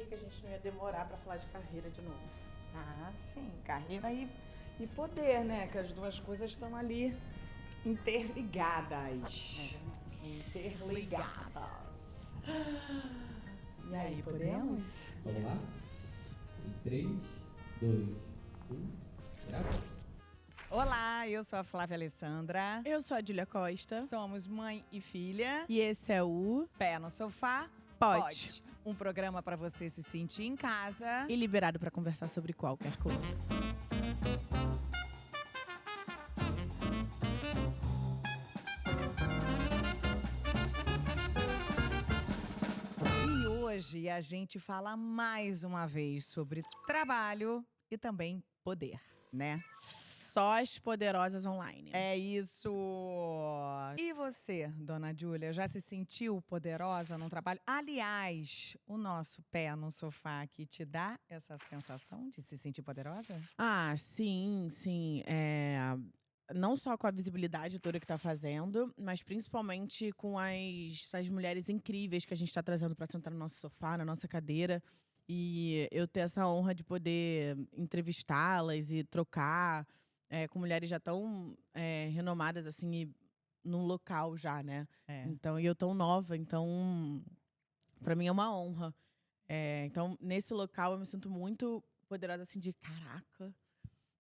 que a gente não ia demorar para falar de carreira de novo. Ah, sim. Carreira e poder, né? Que as duas coisas estão ali interligadas. Interligadas. E aí, podemos? Vamos lá? Em 3, 2, 1, grava. Olá, eu sou a Flávia Alessandra. Eu sou a Júlia Costa. Somos mãe e filha. E esse é o Pé no sofá. Pode. Um programa para você se sentir em casa. E liberado para conversar sobre qualquer coisa. E hoje a gente fala mais uma vez sobre trabalho e também poder, né? Só as poderosas online. É isso! E você, dona Júlia, já se sentiu poderosa no trabalho? Aliás, o nosso pé no sofá aqui te dá essa sensação de se sentir poderosa? Ah, sim. Não só com a visibilidade toda que tá fazendo, mas principalmente com essas mulheres incríveis que a gente tá trazendo pra sentar no nosso sofá, na nossa cadeira. E eu ter essa honra de poder entrevistá-las e trocar com mulheres já tão renomadas, assim, e num local já, né? Então, e eu tão nova, então, pra mim é uma honra. Então, nesse local eu me sinto muito poderosa, assim, de caraca,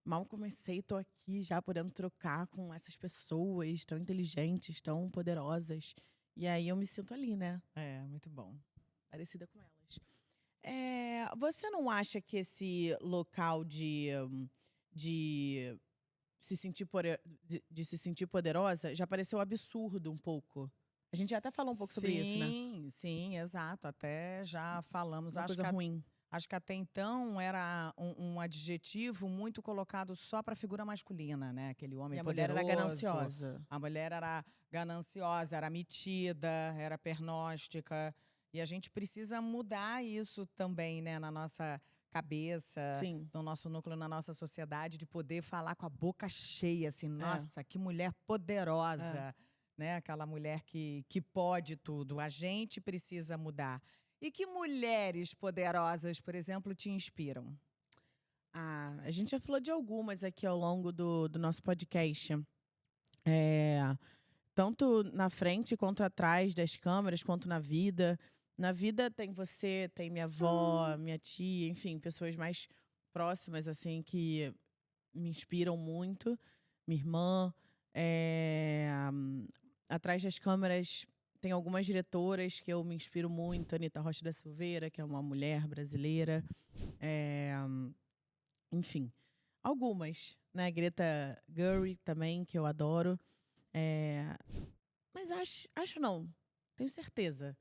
mal comecei, tô aqui já podendo trocar com essas pessoas tão inteligentes, tão poderosas. E aí eu me sinto ali, né? Muito bom. Parecida com elas. Você não acha que esse local de se sentir de se sentir poderosa já pareceu absurdo um pouco? A gente já até falou um pouco sobre isso, né? Sim, exato. Até já falamos. Uma coisa ruim. Acho que até então era um adjetivo muito colocado só para a figura masculina, né? Aquele homem E a mulher poderoso. era gananciosa. A mulher era gananciosa, era metida, era pernóstica. E a gente precisa mudar isso também, né? Na nossa cabeça, Sim. no nosso núcleo, na nossa sociedade, de poder falar com a boca cheia, assim, nossa, que mulher poderosa, né? Aquela mulher que pode tudo. A gente precisa mudar. E que mulheres poderosas, por exemplo, te inspiram? A gente já falou de algumas aqui ao longo do nosso podcast. Tanto na frente quanto atrás das câmeras, quanto na vida. Na vida tem você, tem minha avó, minha tia, enfim, pessoas mais próximas, assim, que me inspiram muito. Minha irmã. Atrás das câmeras tem algumas diretoras que eu me inspiro muito. Anitta Rocha da Silveira, que é uma mulher brasileira. Enfim, algumas, né? Greta Gerwig também, que eu adoro. Mas acho não, tenho certeza.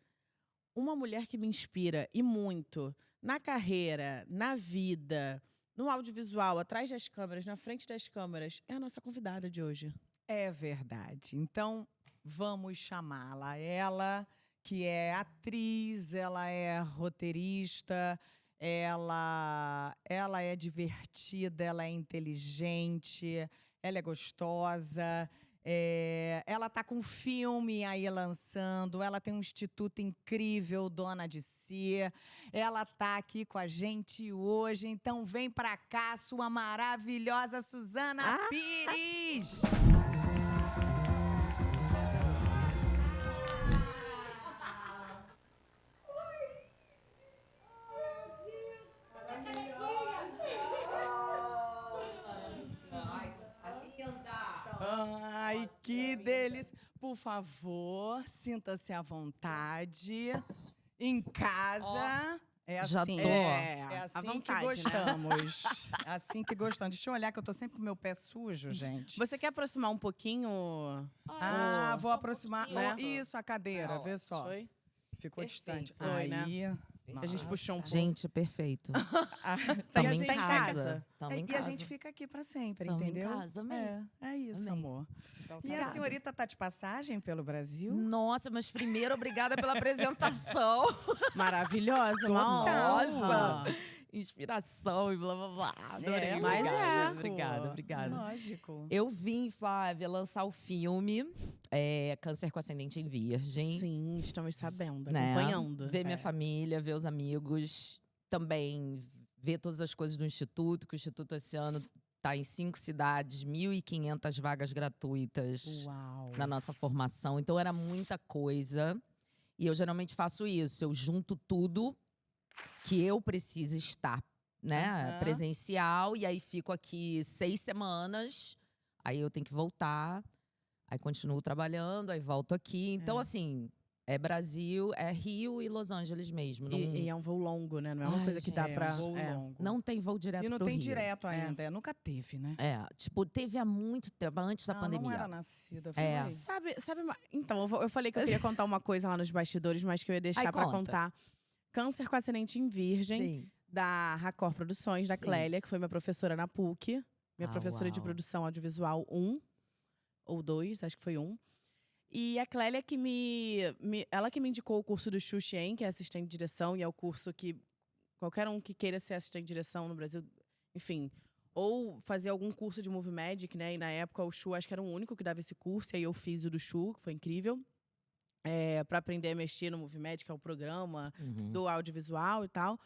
Uma mulher que me inspira, e muito, na carreira, na vida, no audiovisual, atrás das câmeras, na frente das câmeras, é a nossa convidada de hoje. É verdade. Então, vamos chamá-la. Ela, que é atriz, ela é roteirista, ela é divertida, ela é inteligente, ela é gostosa. Ela tá com um filme aí lançando, ela tem um instituto incrível, Dona de Si. Ela tá aqui com a gente hoje, então vem pra cá, sua maravilhosa Suzana Pires! Ai, que delícia! Por favor, sinta-se à vontade. Em casa. É assim, Já tô. é assim À que vontade, né? gostamos. É assim que gostamos. Deixa eu olhar que eu tô sempre com o meu pé sujo, gente. Você quer aproximar um pouquinho? Vou aproximar. né? Isso, a cadeira, vê só. Foi? Ficou distante. Foi, Aí, né? A gente puxou um pouco. Gente, perfeito. E Tamo a em gente casa. Tamo em E a casa. gente fica aqui pra sempre, Tamo em entendeu? casa, amei. É isso, Amei. amor. Então, E a senhorita tá de passagem pelo Brasil? Nossa, mas primeiro, obrigada pela apresentação. Maravilhosa, uma Total. honra. Inspiração e blá, blá, blá. Adorei. mas Obrigada, obrigada. Lógico. Eu vim, Flávia, lançar o filme Câncer com Ascendente em Virgem. Sim, estamos sabendo, Né? acompanhando. Ver minha família, ver os amigos. também ver todas as coisas do Instituto, que o Instituto esse ano está em 5 cidades, 1.500 vagas gratuitas Uau. na nossa formação. Então era muita coisa. E eu geralmente faço isso, eu junto tudo que eu preciso estar, né, presencial, e aí fico aqui 6 semanas, aí eu tenho que voltar, aí continuo trabalhando, aí volto aqui. Então, assim, é Brasil, é Rio e Los Angeles mesmo. Não, E é um voo longo, né? Não é uma Ai, coisa que dá É, pra. um voo é. longo. não tem voo direto E não pro tem Rio. direto ainda. Nunca teve, né? Tipo, teve há muito tempo, antes da pandemia. Não era nascida. É. foi. Sabe, então, eu falei que eu queria contar uma coisa lá nos bastidores, mas que eu ia deixar Ai, pra conta. contar. Câncer com ascendente em Virgem, Sim. da Racor Produções, da Sim. Clélia, que foi minha professora na PUC. Minha professora de uau. produção audiovisual 1 ou 2, acho que foi 1. E a Clélia ela que me indicou o curso do Xu Xian, que é assistente de direção, e é o curso que qualquer um que queira ser assistente de direção no Brasil, enfim, ou fazer algum curso de Movie Magic, né? E na época o Xu acho que era o único que dava esse curso, e aí eu fiz o do Xu, que foi incrível. Pra aprender a mexer no Movie Magic, que é o programa do audiovisual e tal.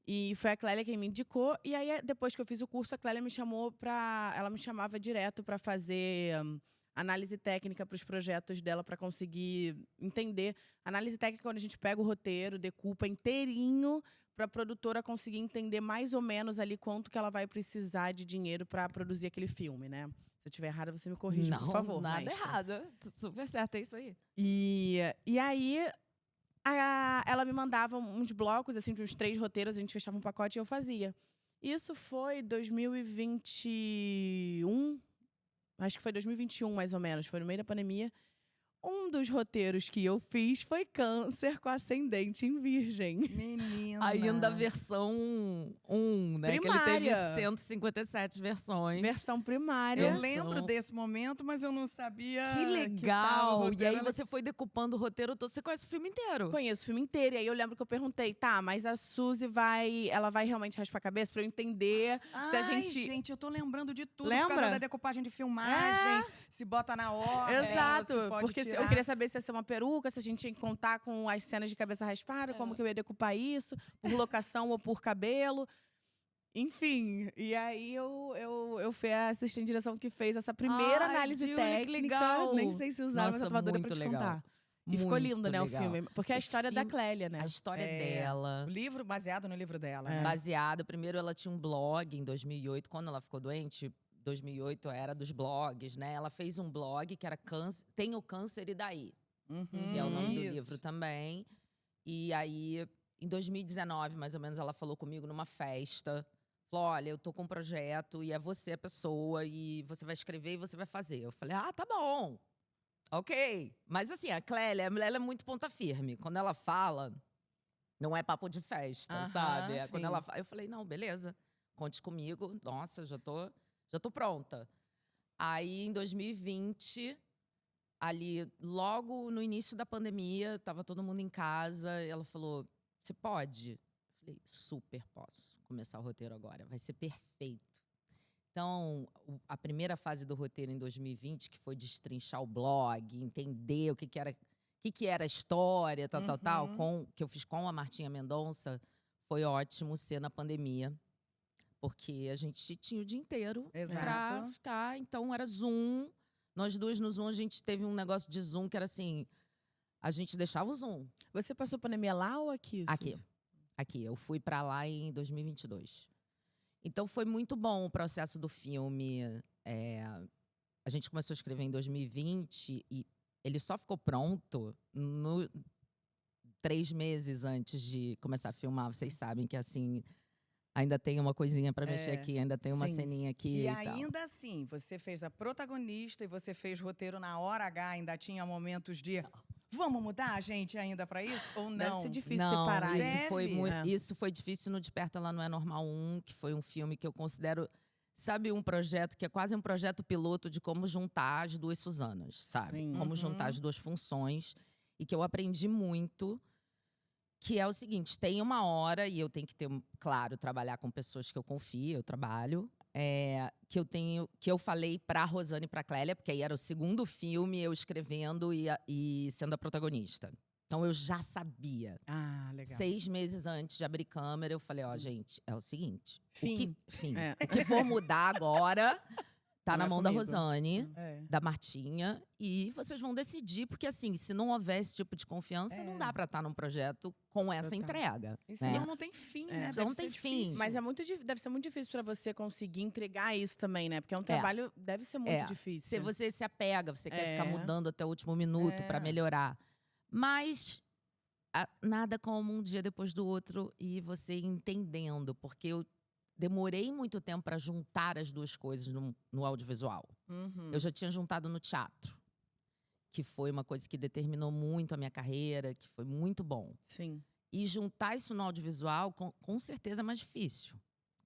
E foi a Clélia quem me indicou. E aí, depois que eu fiz o curso, a Clélia me chamou ela me chamava direto para fazer análise técnica para os projetos dela, para conseguir entender. Análise técnica é quando a gente pega o roteiro, decupa inteirinho, para a produtora conseguir entender mais ou menos ali quanto que ela vai precisar de dinheiro para produzir aquele filme, né? Se eu estiver errada, você me corrige, Não, por favor. nada mestre. errado. Super certo, é isso aí. E aí, ela me mandava uns blocos, assim, de uns 3 roteiros, a gente fechava um pacote e eu fazia. Isso foi 2021, acho que foi 2021, mais ou menos, foi no meio da pandemia. Um dos roteiros que eu fiz foi Câncer com ascendente em Virgem. Menina. Ainda a versão 1, né? Que ele teve Primária. 157 versões. Versão primária. Eu Versão. lembro desse momento, mas eu não sabia. Que tava o legal! E roteiro aí era- você foi decupando o roteiro todo. Você conhece o filme inteiro. Conheço o filme inteiro. E aí eu lembro que eu perguntei, tá, mas a Suzy ela vai realmente raspar a cabeça pra eu entender se a Ai, gente. gente, eu tô lembrando de tudo. Lembra? Por causa da decupagem de filmagem, se bota na hora. Exato, se pode porque tirar. eu queria saber se ia ser uma peruca, se a gente tinha que contar com as cenas de cabeça raspada, como que eu ia decupar isso, por locação ou por cabelo. Enfim, e aí eu fui a assistente de direção que fez essa primeira Ai, análise Julie, que técnica. legal. Nem sei se usava, mas Nossa, eu tava doida pra muito te legal. contar. E ficou Muito lindo, né, legal. o filme. Porque é a O história da filme- Clélia, né? A história É. dela. O livro baseado no livro dela. É. né? Baseado. Primeiro, ela tinha um blog em 2008. Quando ela ficou doente, 2008 era dos blogs, né? Ela fez um blog que era Tem o Câncer e Daí, que é o nome do Isso. livro também. E aí, em 2019, mais ou menos, ela falou comigo numa festa. Falou, olha, eu tô com um projeto e é você a pessoa. E você vai escrever e você vai fazer. Eu falei, tá bom. Ok. Mas assim, a Clélia, ela é muito ponta firme. Quando ela fala, não é papo de festa, Aham, sabe? Quando sim. ela fala, eu falei, não, beleza. Conte comigo. Nossa, já tô pronta. Aí, em 2020, ali, logo no início da pandemia, tava todo mundo em casa. Ela falou, você pode? Eu falei, super posso começar o roteiro agora. Vai ser perfeito. Então, a primeira fase do roteiro em 2020, que foi destrinchar o blog, entender o que era a história, tal, que eu fiz com a Martinha Mendonça, foi ótimo ser na pandemia. Porque a gente tinha o dia inteiro pra Exato. ficar. Então, era Zoom. Nós duas no Zoom, a gente teve um negócio de Zoom que era assim… A gente deixava o Zoom. Você passou pandemia lá ou aqui? Suzy? Aqui. Eu fui pra lá em 2022. Então, foi muito bom o processo do filme. A gente começou a escrever em 2020 e ele só ficou pronto 3 meses antes de começar a filmar. Vocês sabem que, assim, ainda tem uma coisinha pra mexer aqui, ainda tem uma sim. ceninha aqui E e tal. ainda assim, você fez a protagonista e você fez roteiro na hora H, ainda tinha momentos de… Vamos mudar, gente, ainda pra isso? Ou não? Deve ser difícil Não, separar isso isso. foi muito, É. isso foi difícil no Desperta Ela Não É Normal 1, que foi um filme que eu considero, sabe, um projeto que é quase um projeto piloto de como juntar as duas Suzanas, sabe? Sim. Como juntar as duas funções. E que eu aprendi muito, que é o seguinte, tem uma hora, e eu tenho que ter, claro, trabalhar com pessoas que eu confio, eu trabalho, que eu falei pra Rosane e pra Clélia, porque aí era o segundo filme, eu escrevendo e sendo a protagonista. Então eu já sabia. Ah, legal. Legal. 6 meses antes de abrir câmera, eu falei, ó, gente, é o seguinte. Fim. É. O que for mudar agora tá Não na é mão da comigo. Rosane, É. da Martinha, e vocês vão decidir, porque assim, se não houver esse tipo de confiança, não dá pra estar num projeto com essa Total. entrega. E né? senão não tem fim, né? Senão Deve não tem ser fim. difícil. Mas deve ser muito difícil pra você conseguir entregar isso também, né? Porque é um trabalho, deve ser muito É. difícil. Se você se apega, você quer ficar É. mudando até o último minuto pra É. melhorar. Mas nada como um dia depois do outro e você entendendo, porque eu demorei muito tempo pra juntar as duas coisas no audiovisual. Uhum. Eu já tinha juntado no teatro, que foi uma coisa que determinou muito a minha carreira, que foi muito bom. Sim. E juntar isso no audiovisual, com certeza é mais difícil.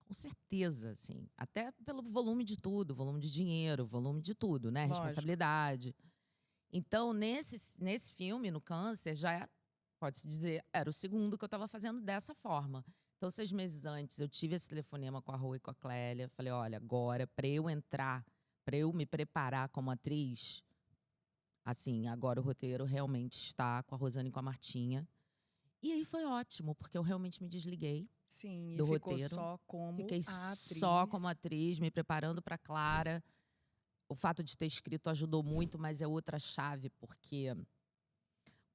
Com certeza, assim. Até pelo volume de tudo, volume de dinheiro, volume de tudo, né? Lógico. Responsabilidade. Então, nesse filme, no Câncer, pode-se dizer, era o segundo que eu estava fazendo dessa forma. Então, 6 meses antes, eu tive esse telefonema com a Rô e com a Clélia. Falei, olha, agora, para eu entrar, para eu me preparar como atriz, assim, agora o roteiro realmente está com a Rosane e com a Martinha. E aí foi ótimo, porque eu realmente me desliguei. Sim, e do ficou roteiro. só como Fiquei a atriz. só como atriz, me preparando para Clara. O fato de ter escrito ajudou muito, mas é outra chave, porque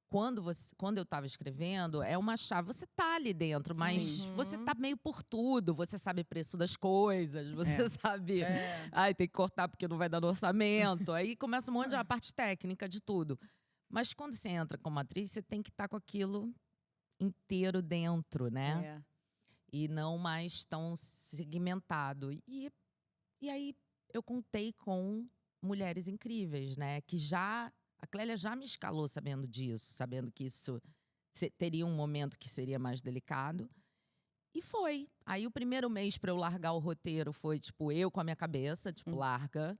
quando eu estava escrevendo, é uma chave. Você tá ali dentro, mas Sim. você tá meio por tudo. Você sabe o preço das coisas, você sabe. É. Ai, tem que cortar porque não vai dar no orçamento. Aí começa um monte de a parte técnica de tudo. Mas quando você entra como atriz, você tem que estar com aquilo inteiro dentro, né? É. E não mais tão segmentado. E aí eu contei com mulheres incríveis, né? Que a Clélia já me escalou sabendo disso, sabendo que isso teria um momento que seria mais delicado. E foi. Aí o primeiro mês para eu largar o roteiro foi, tipo, eu com a minha cabeça, tipo, larga.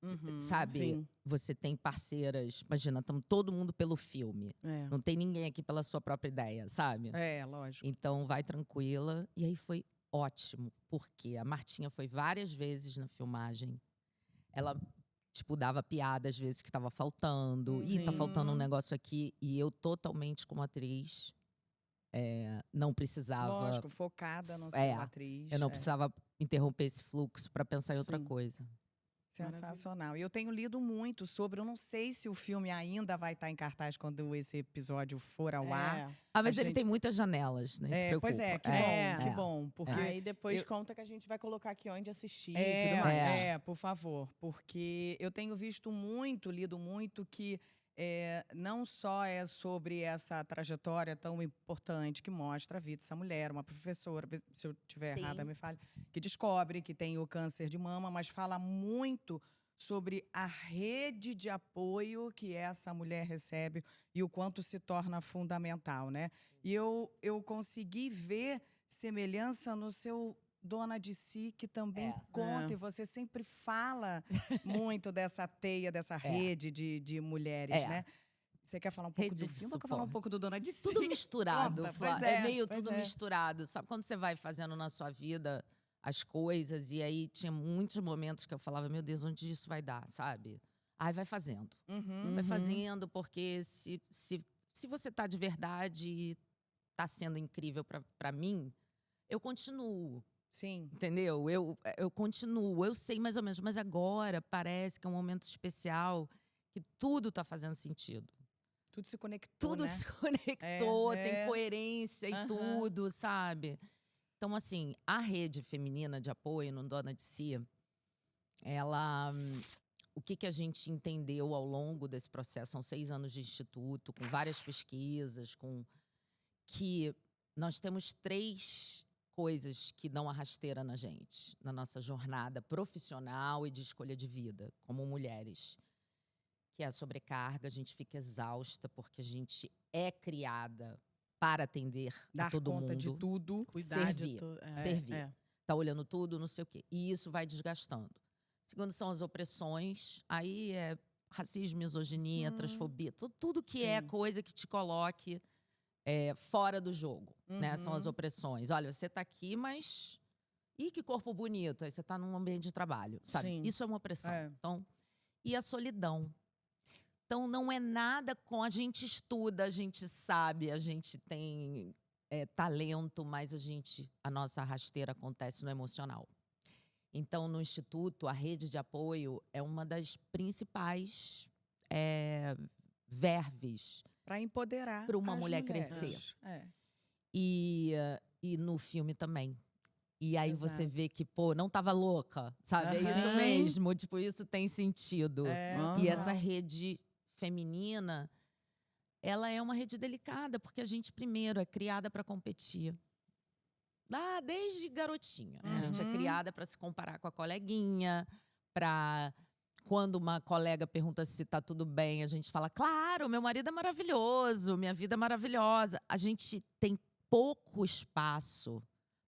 Uhum. Sabe? Sim. Você tem parceiras, imagina, estamos todo mundo pelo filme. É. Não tem ninguém aqui pela sua própria ideia, sabe? É, lógico. Então, vai tranquila. E aí foi ótimo, porque a Martinha foi várias vezes na filmagem. Ela, tipo, dava piada às vezes que estava faltando. Ih, tá Sim. faltando um negócio aqui. E eu, totalmente como atriz, não precisava… Lógico, focada no É, ser atriz. Eu não precisava interromper esse fluxo para pensar em outra Sim. coisa. Sensacional. E eu tenho lido muito sobre, eu não sei se o filme ainda vai estar em cartaz quando esse episódio for ao ar. É. Ah, mas A ele gente- tem muitas janelas, né? Se preocupa. Pois é, que bom, É. que bom. Porque Aí depois eu- conta que a gente vai colocar aqui onde assistir e tudo mais. por favor. Porque eu tenho visto muito, lido muito que não só é sobre essa trajetória tão importante que mostra a vida dessa mulher, uma professora, se eu estiver Sim. errada, me fale, que descobre que tem o câncer de mama, mas fala muito sobre a rede de apoio que essa mulher recebe e o quanto se torna fundamental, né? E eu consegui ver semelhança no seu Dona de Si, que também conta, e você sempre fala muito dessa teia, dessa rede de mulheres, né? Você quer falar um pouco Rede do de filme ou quer falar um suporte. pouco do Dona de Si? Tudo misturado, Conta, Flá. pois É meio pois tudo misturado. Sabe quando você vai fazendo na sua vida as coisas, e aí tinha muitos momentos que eu falava, meu Deus, onde isso vai dar, sabe? Aí vai fazendo. Uhum. Vai fazendo, porque se você tá de verdade e tá sendo incrível pra mim, eu continuo. Sim. Entendeu? Eu continuo, eu sei mais ou menos, mas agora parece que é um momento especial que tudo tá fazendo sentido. Tudo se conectou, Tudo né? se conectou, tem é. coerência e Aham. tudo, sabe? Então, assim, a rede feminina de apoio no Dona de Si, ela… O que a gente entendeu ao longo desse processo? São 6 anos de instituto, com várias pesquisas, que nós temos 3 coisas que dão a rasteira na gente, na nossa jornada profissional e de escolha de vida, como mulheres. Que é a sobrecarga, a gente fica exausta, porque a gente é criada para atender a Dar todo conta mundo. de tudo. Cuidar de Servir. tudo. Servir. Tá olhando tudo, não sei o quê. E isso vai desgastando. Segundo são as opressões, aí é racismo, misoginia, transfobia, tudo que é Sim. coisa que te coloque fora do jogo, né? São as opressões. Olha, você tá aqui, mas… Ih, que corpo bonito. Aí você tá num ambiente de trabalho, sabe? Sim. Isso é uma opressão. É. Então, e a solidão. Então, não é nada com… A gente estuda, a gente sabe, a gente tem talento, mais a nossa rasteira acontece no emocional. Então, no Instituto, a rede de apoio é uma das principais verves Para empoderar para uma as mulher mulheres. crescer. É. E no filme também. E aí você Exato. vê que, pô, não tava louca, sabe? É isso Aham. mesmo, tipo, isso tem sentido. É. E Aham. essa rede feminina, ela é uma rede delicada, porque a gente, primeiro, é criada para competir. Desde garotinha. A gente é Uhum. criada para se comparar com a coleguinha, para quando uma colega pergunta se tá tudo bem, a gente fala, claro, meu marido é maravilhoso, minha vida é maravilhosa. A gente tem pouco espaço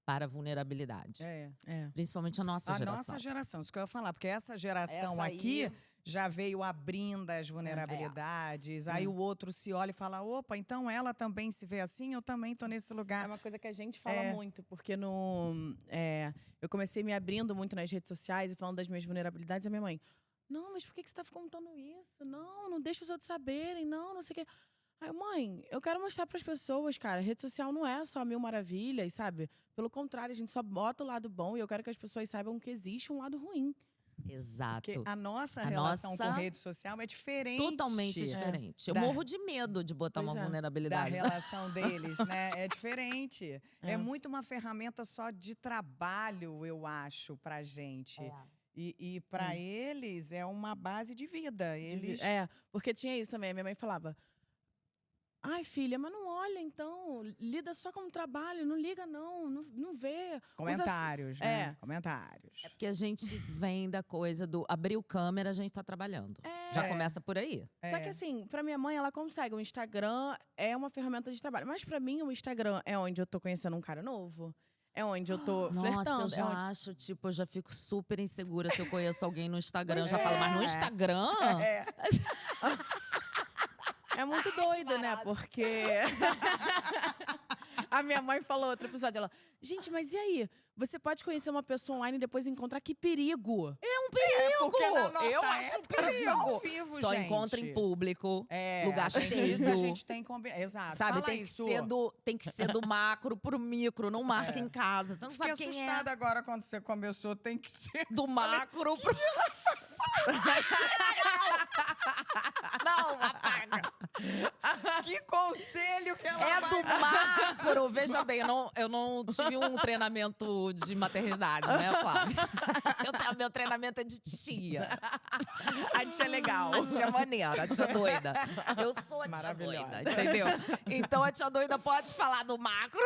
para vulnerabilidade. É. Principalmente a nossa A geração. nossa geração, isso que eu ia falar, porque essa geração Essa aí- aqui já veio abrindo as vulnerabilidades, aí o outro se olha e fala, opa, então ela também se vê assim, eu também tô nesse É lugar. uma coisa que a gente fala É. muito, porque eu comecei me abrindo muito nas redes sociais e falando das minhas vulnerabilidades. A minha mãe, não, mas por que você tá contando isso? Não deixa os outros saberem, não sei o quê. Aí, mãe, eu quero mostrar pras pessoas, cara, rede social não é só mil maravilhas, sabe? Pelo contrário, a gente só bota o lado bom e eu quero que as pessoas saibam que existe um lado ruim. Exato. Porque a nossa A relação nossa- com rede social é diferente. Totalmente diferente. Eu Da- morro de medo de botar Pois uma é. Da vulnerabilidade. relação deles, né? É diferente. É. É. muito uma ferramenta só de trabalho, eu acho, pra gente. E para eles é uma base de vida. Eles Porque tinha isso também. A minha mãe falava, ai, filha, mas não olha então, lida só como trabalho, não liga não vê. comentários, Usa- né? Comentários. Porque a gente vem da coisa do abriu câmera, a gente tá trabalhando. Já começa por aí. Só que assim, pra minha mãe, ela consegue. O Instagram é uma ferramenta de trabalho. Mas pra mim, o Instagram é onde eu tô conhecendo um cara novo. É onde eu tô flertando. Nossa, eu já é onde... acho, tipo, eu já fico super insegura se eu conheço alguém no Instagram. Eu Pois já falo, mas no é. Instagram? É. É muito doido, né? Porque a minha mãe falou outro episódio, ela, gente, mas e aí? Você pode conhecer uma pessoa online e depois encontrar, que perigo! Porque na nossa Eu acho época, só perigo. ao vivo, Só gente. encontra em público. É, lugar gente, cheio. Isso a gente tem combinado. Exato. Sabe, Fala tem que, isso. tem que ser do macro pro micro, não marca em casa. Você não Fiquei sabe quem assustada agora quando você começou. Tem que ser. é do macro pro... Não, apaga. Que conselho que ela É vai do macro. Veja bem, eu não tive um treinamento de maternidade, né, Flávia? Meu treinamento é de tia. A tia é legal. A tia maneira, a tia doida. Eu sou a tia Maravilhosa. doida, entendeu? Então a tia doida pode falar do macro.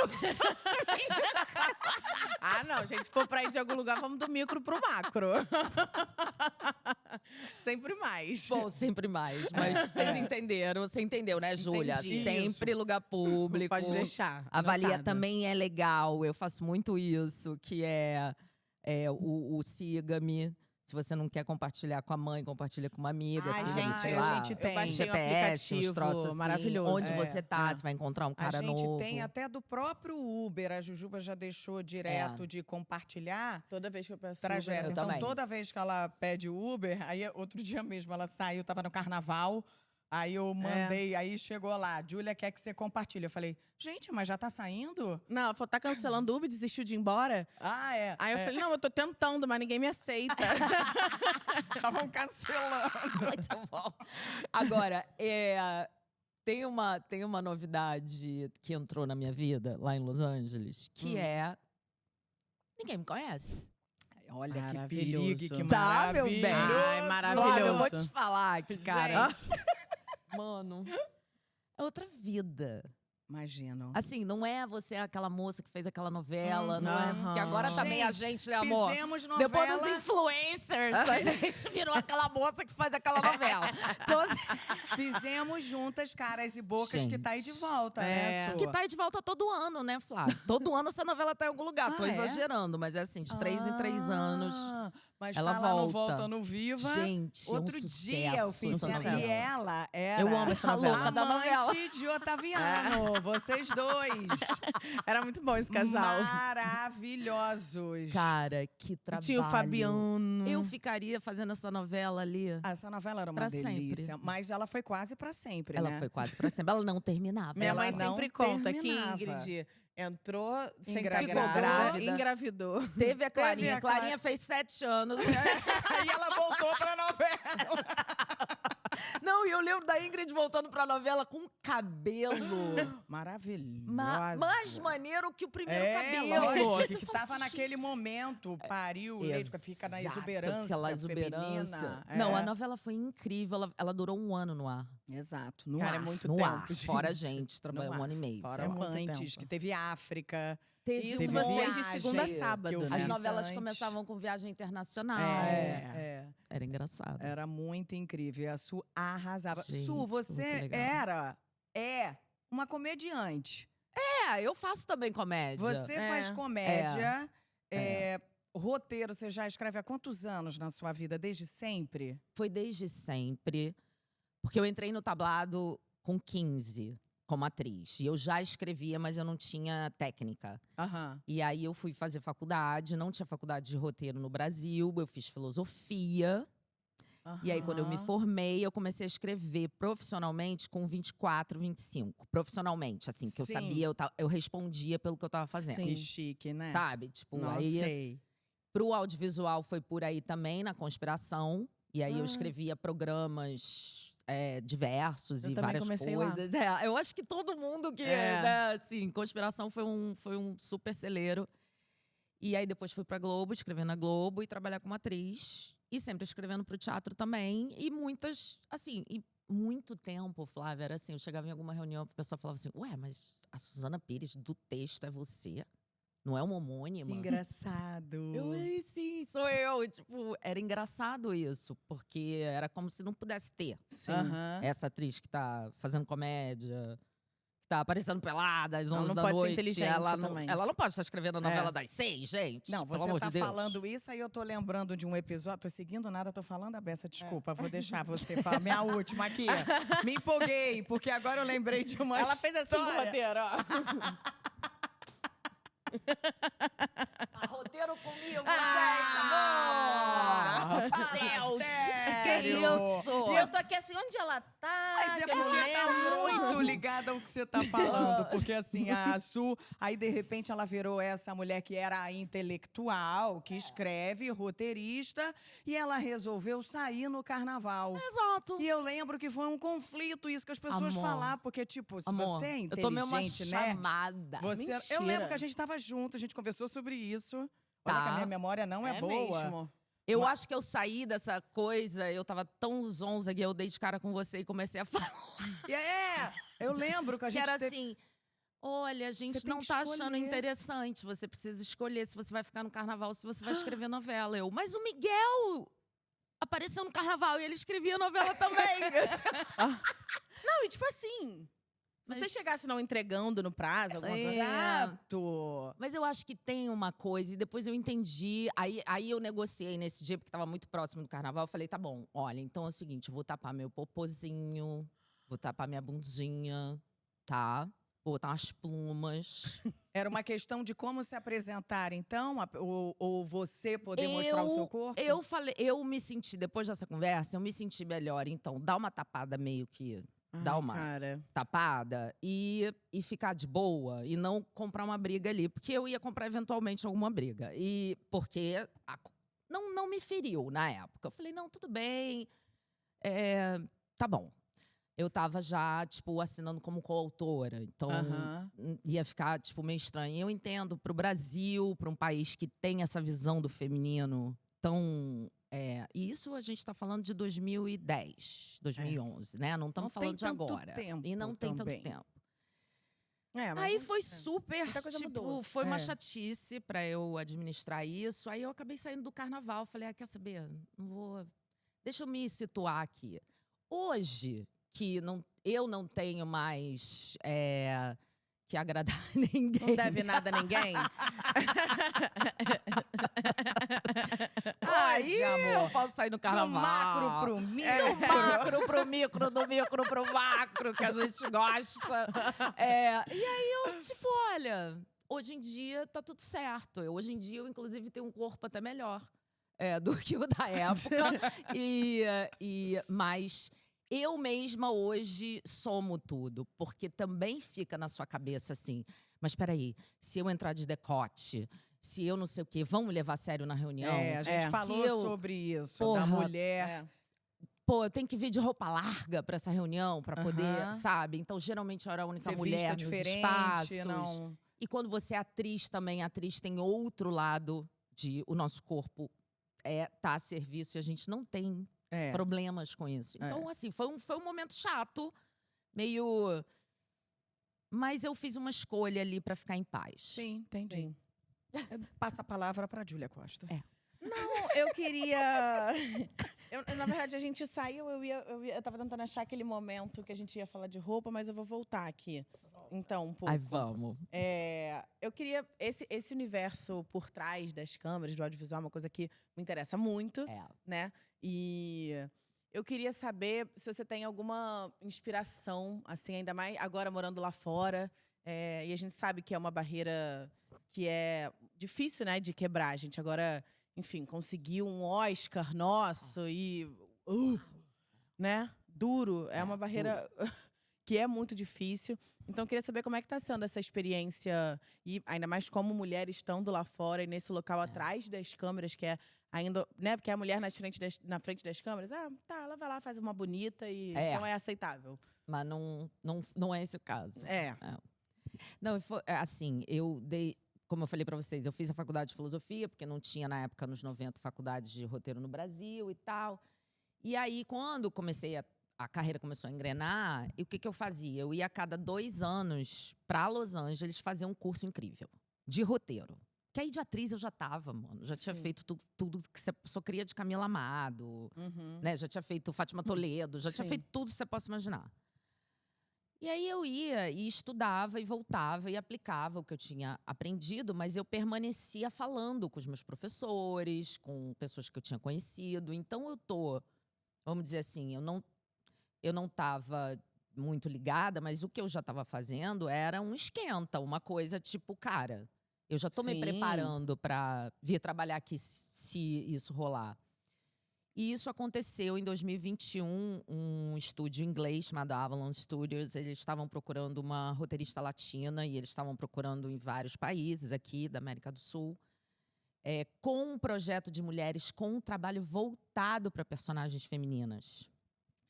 Ah, não, gente, se for pra ir de algum lugar, vamos do micro pro macro. Sempre mais. Bom, sempre mais. Mas vocês entenderam. Você entendeu, né, Júlia? Entendi. Sempre lugar público. Pode deixar. Avalia anotado. também é legal. Eu faço muito isso, que é o siga-me. Se você não quer compartilhar com a mãe, compartilha com uma amiga. Ai, siga-me, gente, sei a lá. gente tem. Eu baixei um GPS, uns aplicativo troços assim. maravilhoso. Onde É, você tá, você vai encontrar um cara A gente novo. tem até do próprio Uber. A Jujuba já deixou direto de compartilhar Toda vez que eu peço trajeto. Eu Então, também. toda vez que ela pede Uber, aí outro dia mesmo ela saiu, tava no carnaval. Aí eu mandei, aí chegou lá, Júlia quer que você compartilhe. Eu falei, gente, mas já tá saindo? Não, ela falou, tá cancelando o Uber, desistiu de ir embora. Ah, é. Aí eu falei, não, eu tô tentando, mas ninguém me aceita. Estavam cancelando. Muito bom. Agora, tem uma novidade que entrou na minha vida lá em Los Angeles, que é... Ninguém me conhece. Olha que Maravilhoso. perigo, que Tá, meu maravilhoso. bem. Ai, maravilhoso. Flávia, eu vou te falar que, cara... Gente. Mano, é outra vida. Imagino. Assim, não é você aquela moça que fez aquela novela, não é? Aham. Porque agora também a gente, né, amor? Fizemos novela. Depois dos influencers, a gente virou aquela moça que faz aquela novela. Então, assim, Fizemos juntas Caras e Bocas, que tá aí de Gente. volta, né, Su? que tá aí de volta todo ano, né, Flávia? Todo ano essa novela tá em algum lugar. Tô Ah, é? exagerando, mas é assim, de 3 em 3 anos. Mas ela tá lá no volta. Volta no Viva. Gente, Outro é um dia eu sucesso fiz essa isso. novela. E ela era Eu amo essa novela. amante de Otaviano. vocês dois. Era muito bom esse casal. Maravilhosos. Cara, que trabalho. Tinha o Fabiano. Eu ficaria fazendo essa novela ali. Essa novela era uma Pra delícia, sempre. mas ela foi quase pra sempre, Ela né? foi quase pra sempre. Ela não terminava. Minha Ela mãe não sempre conta que terminava. Ingrid entrou sem Engravidou. estar Ficou grávida. engravidou. Teve a Clarinha. a Cla- Clarinha fez 7 anos. Aí ela voltou pra novela. Não, e eu lembro da Ingrid voltando pra novela com cabelo. Maravilhosa. Mais maneiro que o primeiro cabelo. lógico, Você que fala tava assim, naquele momento, pariu, fica na exato, exuberância aquela exuberância. feminina. Não, É. a novela foi incrível. Ela durou 1 ano no ar. Exato, no Cara, é ar. muito No tempo, ar. gente. Fora a gente, trabalhou No 1 ar. ano e meio. Fora é muito antes, tempo. que teve África. Isso Teve vocês de viagem, segunda a que eu sábado, vi né? As Isso novelas antes. começavam com viagem internacional. Era engraçado. Era muito incrível. E a Su arrasava. Gente, Su, muito você legal. é uma comediante. Eu faço também comédia. Você É. faz comédia. Roteiro, você já escreve há quantos anos na sua vida? Desde sempre? Foi desde sempre. Porque eu entrei no tablado com 15, como atriz. E eu já escrevia, mas eu não tinha técnica. Aham. E aí eu fui fazer faculdade, não tinha faculdade de roteiro no Brasil, eu fiz filosofia. E aí, quando eu me formei, eu comecei a escrever profissionalmente com 24, 25. Profissionalmente, assim, que eu Sim. sabia, eu respondia pelo que eu tava fazendo. Sim. Que chique, né? Sabe? Tipo, Não aí sei. pro audiovisual foi por aí também, na conspiração. E aí eu Ah. escrevia programas diversos Eu e também várias comecei lá. coisas. Eu acho que todo mundo que né, assim, conspiração foi um super celeiro. E aí depois fui pra Globo, escrever na Globo e trabalhar como atriz. E sempre escrevendo pro teatro também. E muitas, assim, e muito tempo, Flávia, era assim, eu chegava em alguma reunião, a pessoa falava assim, ué, mas a Suzana Pires do texto é você? Não é uma Que homônima? engraçado. Ei, sim, sou eu. Tipo, era engraçado isso, porque era como se não pudesse ter Sim. Aham. essa atriz que tá fazendo comédia, que tá aparecendo pelada às Ela 11 não da pode ser noite. inteligente ela não, também. ela não pode estar escrevendo a novela É. das 6, gente. Não, pelo você amor tá de Deus. falando isso, aí eu tô lembrando de um episódio. Tô seguindo nada, tô falando a beça. Desculpa, vou deixar você falar. Minha última aqui. Me empolguei, porque agora eu lembrei de uma Ela fez assim com o história. roteiro, ó. Roteiro comigo, Ah, gente, amor! fala Deus! sério. Que isso? E eu tô aqui assim, onde ela tá? Mas é Que eu não porque tá lembro. muito ligada ao que você tá falando. Porque assim, a Su, aí de repente ela virou essa mulher que era intelectual, que escreve, roteirista, e ela resolveu sair no carnaval. Exato. E eu lembro que foi um conflito isso que as pessoas Amor. falavam, porque tipo, se Amor, você é eu tomei uma inteligente, né? chamada. Você, eu Mentira. lembro que a gente tava junto, a gente conversou sobre isso. Olha Tá. que a minha memória não é, boa. mesmo. Eu acho que eu saí dessa coisa, eu tava tão zonza que eu dei de cara com você e comecei a falar. E eu lembro que a Que gente era teve- assim, olha, a Você gente tem não que tá achando escolher. interessante, você precisa escolher se você vai ficar no carnaval, se você vai escrever novela. Mas o Miguel apareceu no carnaval e ele escrevia novela também. Não, e tipo assim, se você Mas- chegasse não entregando no prazo, alguma coisa. Exato. Mas eu acho que tem uma coisa, e depois eu entendi. Aí eu negociei nesse dia, porque tava muito próximo do carnaval. Eu falei, tá bom, olha, então é o seguinte, eu vou tapar meu popozinho, vou tapar minha bundinha, tá? Vou botar umas plumas. Era uma questão de como se apresentar, então? Ou você poder mostrar o seu corpo? Eu falei, eu me senti, depois dessa conversa, eu me senti melhor. Então, dá uma tapada meio que. Dá Ai, uma cara. tapada e ficar de boa e não comprar uma briga ali. Porque eu ia comprar eventualmente alguma briga. E porque não me feriu na época. Eu falei, não, tudo bem. Tá bom. Eu tava já, tipo, assinando como coautora. Então, Aham. ia ficar, tipo, meio estranho. E eu entendo, pro Brasil, para um país que tem essa visão do feminino tão... e isso a gente tá falando de 2010, 2011, né? Não estamos Não tem falando de tanto agora. tempo E não tem também. tanto tempo. Mas Aí foi super, Muita coisa tipo, mudou. foi uma É. chatice pra eu administrar isso. Aí eu acabei saindo do carnaval. Falei, quer saber? Não vou... Deixa eu me situar aqui. Hoje, que eu não tenho mais que agradar ninguém. Não deve nada a ninguém? Hoje, amor, eu posso sair no do carnaval. macro pro micro. Do macro pro micro, do micro pro macro, que a gente gosta. E aí eu, tipo, olha, hoje em dia tá tudo certo. Hoje em dia eu, inclusive, tenho um corpo até melhor do que o da época. Mas eu mesma hoje somo tudo, porque também fica na sua cabeça assim, mas peraí, se eu entrar de decote, se eu não sei o quê, vão me levar a sério na reunião? A gente falou Se eu- sobre isso, Porra, da mulher. É. Pô, eu tenho que vir de roupa larga pra essa reunião, pra poder, Aham. sabe? Então, geralmente, eu era a única Ser mulher vista nos diferente, espaços. não... E quando você é atriz também, a atriz tem outro lado de o nosso corpo tá a serviço e a gente não tem É. problemas com isso. Então, assim, foi um momento chato, meio... Mas eu fiz uma escolha ali pra ficar em paz. Sim, entendi. Sim. Eu passo a palavra para Júlia Costa. Não, eu queria. Na verdade, a gente saiu, eu tava tentando achar aquele momento que a gente ia falar de roupa, mas eu vou voltar aqui. Então, um pouco. Ai, vamos. Eu queria. Esse universo por trás das câmeras, do audiovisual, é uma coisa que me interessa muito, né? E eu queria saber se você tem alguma inspiração, assim, ainda mais agora morando lá fora. E a gente sabe que é uma barreira que é difícil, né, de quebrar. A gente agora, enfim, conseguiu um Oscar nosso e, né, duro. É uma barreira que é muito difícil. Então, eu queria saber como é que tá sendo essa experiência, e ainda mais como mulher estando lá fora e nesse local atrás das câmeras, que é ainda, né, porque a mulher na frente das câmeras, ela vai lá, faz uma bonita e então é aceitável. Mas não é esse o caso. Não, assim, como eu falei pra vocês, eu fiz a faculdade de filosofia, porque não tinha, na época, nos 90, faculdades de roteiro no Brasil e tal. E aí, quando a carreira começou a engrenar, e o que eu fazia? Eu ia a cada 2 anos pra Los Angeles fazer um curso incrível de roteiro. Que aí de atriz eu já tava, mano. Já tinha feito tudo que você só queria de Camila Amado, né? Já tinha feito Fátima Toledo, já tinha feito tudo que você possa imaginar. E aí eu ia e estudava e voltava e aplicava o que eu tinha aprendido, mas eu permanecia falando com os meus professores, com pessoas que eu tinha conhecido. Então vamos dizer assim, eu não estava muito ligada, mas o que eu já estava fazendo era um esquenta, uma coisa tipo, cara, eu já estou me preparando para vir trabalhar aqui se isso rolar. E isso aconteceu em 2021, um estúdio inglês chamado Avalon Studios. Eles estavam procurando uma roteirista latina e eles estavam procurando em vários países aqui da América do Sul, com um projeto de mulheres com um trabalho voltado para personagens femininas.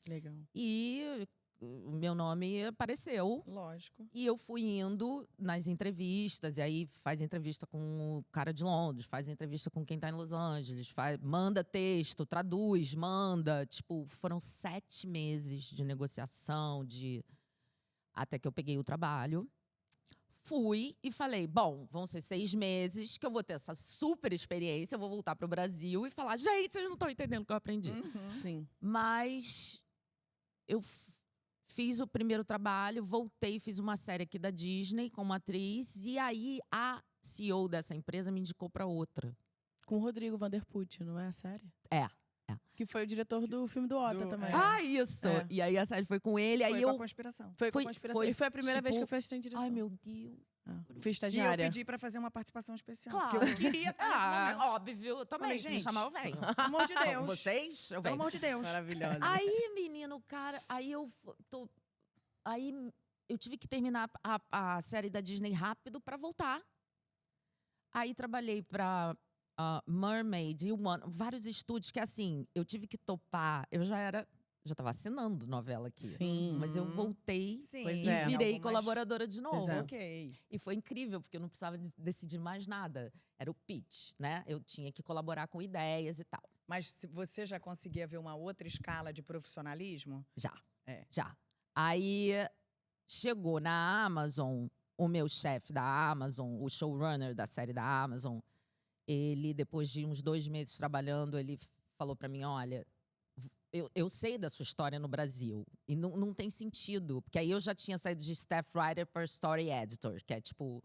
Legal. E o meu nome apareceu. Lógico. E eu fui indo nas entrevistas, e aí faz entrevista com o cara de Londres, faz entrevista com quem tá em Los Angeles, manda texto, traduz, manda. Tipo, foram 7 meses de negociação, até que eu peguei o trabalho. Fui e falei, bom, vão ser 6 meses que eu vou ter essa super experiência, eu vou voltar pro Brasil e falar, gente, vocês não estão entendendo o que eu aprendi. Sim. Mas eu fiz o primeiro trabalho, voltei, fiz uma série aqui da Disney como atriz. E aí, a CEO dessa empresa me indicou para outra. Com o Rodrigo Vanderput, não é a série? É. Que foi o diretor do filme do Ota também. Isso! É. E aí, a série foi com ele. Foi aí com eu a conspiração. Foi com a conspiração. E foi a primeira vez que eu fui assistente de direção. Ai, meu Deus. Fui E eu estagiária. pedi para fazer uma participação especial. Claro. Porque eu queria estar nesse momento. Óbvio. Também, Falei, se me gente, chamar, eu venho. Pelo amor de Deus. Vocês, eu Pelo venho. amor de Deus. Maravilhosa. Aí, menino, cara, aí eu tive que terminar a série da Disney rápido pra voltar. Aí trabalhei pra Mermaid e vários estúdios que, assim, eu tive que topar. Eu já tava assinando novela aqui. Sim. Mas eu voltei Sim. Pois e é. virei Algumas- colaboradora de novo. Pois é. Ok. E foi incrível, porque eu não precisava decidir mais nada. Era o pitch, né? Eu tinha que colaborar com ideias e tal. Mas você já conseguia ver uma outra escala de profissionalismo? Já. Aí chegou na Amazon, o meu chefe da Amazon, o showrunner da série da Amazon, ele, depois de uns 2 meses trabalhando, ele falou pra mim, olha, eu sei da sua história no Brasil. E não tem sentido. Porque aí eu já tinha saído de staff writer para story editor, que é tipo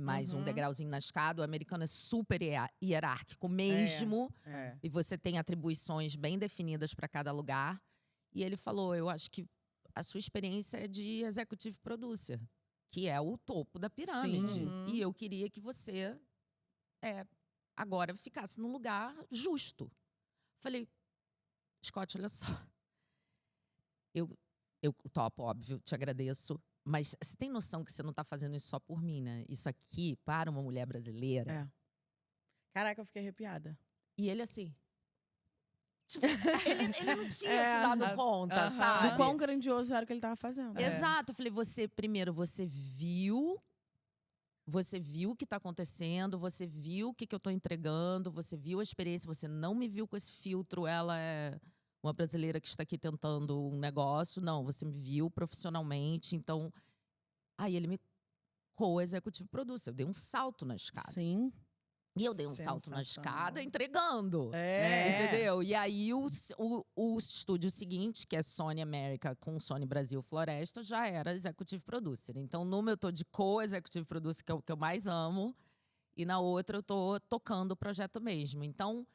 mais um degrauzinho na escada. O americano é super hierárquico mesmo. É. E você tem atribuições bem definidas para cada lugar. E ele falou, eu acho que a sua experiência é de executive producer, que é o topo da pirâmide. Sim. E eu queria que você agora ficasse num lugar justo. Falei, Scott, olha só. Eu topo, óbvio, te agradeço. Mas você tem noção que você não está fazendo isso só por mim, né? Isso aqui, para uma mulher brasileira. É. Caraca, eu fiquei arrepiada. E ele assim. Tipo, ele não tinha se dado conta, Do sabe? quão grandioso era o que ele tava fazendo. Exato. Eu falei, você viu o que está acontecendo, você viu o que eu estou entregando, você viu a experiência, você não me viu com esse filtro, ela é uma brasileira que está aqui tentando um negócio. Não, você me viu profissionalmente. Então, aí ele me co-executive producer. Eu dei um salto na escada. Sim. E eu dei um salto na Sensacional. escada entregando. Entendeu? E aí o estúdio seguinte, que é Sony América com Sony Brasil Floresta, já era executive producer. Então, numa eu tô de co-executive producer, que é o que eu mais amo. E na outra eu tô tocando o projeto mesmo. Então,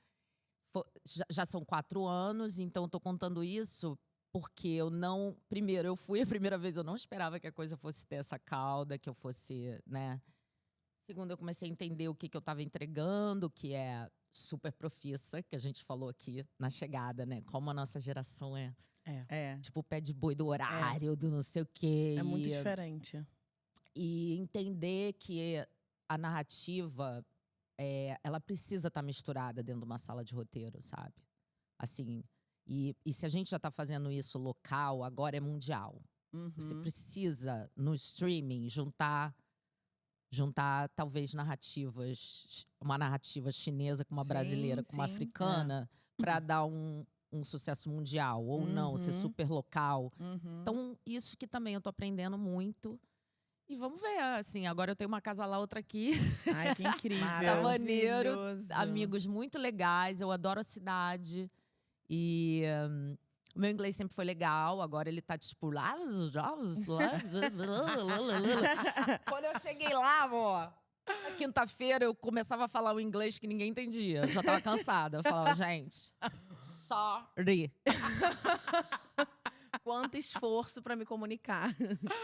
já são 4 anos, então eu tô contando isso porque eu não... Primeiro, eu fui a primeira vez, eu não esperava que a coisa fosse ter essa cauda, que eu fosse, né... Segundo, eu comecei a entender o que eu estava entregando, que é super profissa, que a gente falou aqui na chegada, né? Como a nossa geração tipo o pé de boi do horário, do não sei o quê. É muito diferente. E entender que a narrativa, ela precisa estar misturada dentro de uma sala de roteiro, sabe? Assim, e se a gente já está fazendo isso local, agora é mundial. Você precisa, no streaming, juntar talvez narrativas, uma narrativa chinesa com uma brasileira, com uma africana, para dar um sucesso mundial, ou não, ser super local. Então, isso que também eu tô aprendendo muito. E vamos ver, assim, agora eu tenho uma casa lá, outra aqui. Ai, que incrível. Tá maneiro, amigos muito legais, eu adoro a cidade. E o meu inglês sempre foi legal, agora ele tá tipo lá. Quando eu cheguei lá, amor, na quinta-feira eu começava a falar o inglês que ninguém entendia. Eu já tava cansada. Eu falava, gente, sorry. Quanto esforço pra me comunicar.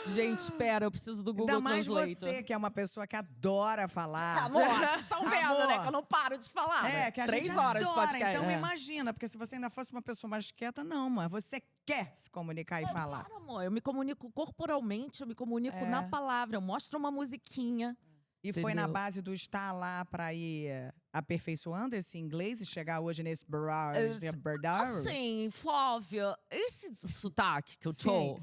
Gente, espera, eu preciso do Google Ainda mais Translator. você, que é uma pessoa que adora falar. Amor, vocês estão vendo, Amor. né? Que eu não paro de falar. né? Que a 3 gente horas de adora. podcast. Então imagina, porque se você ainda fosse uma pessoa mais quieta, não, mas você quer se comunicar e falar. Claro, amor, eu me comunico corporalmente, eu me comunico na palavra, eu mostro uma musiquinha. E foi na Entendeu? base do estar lá pra ir aperfeiçoando esse inglês e chegar hoje nesse Assim, Flávia, esse sotaque que eu tô...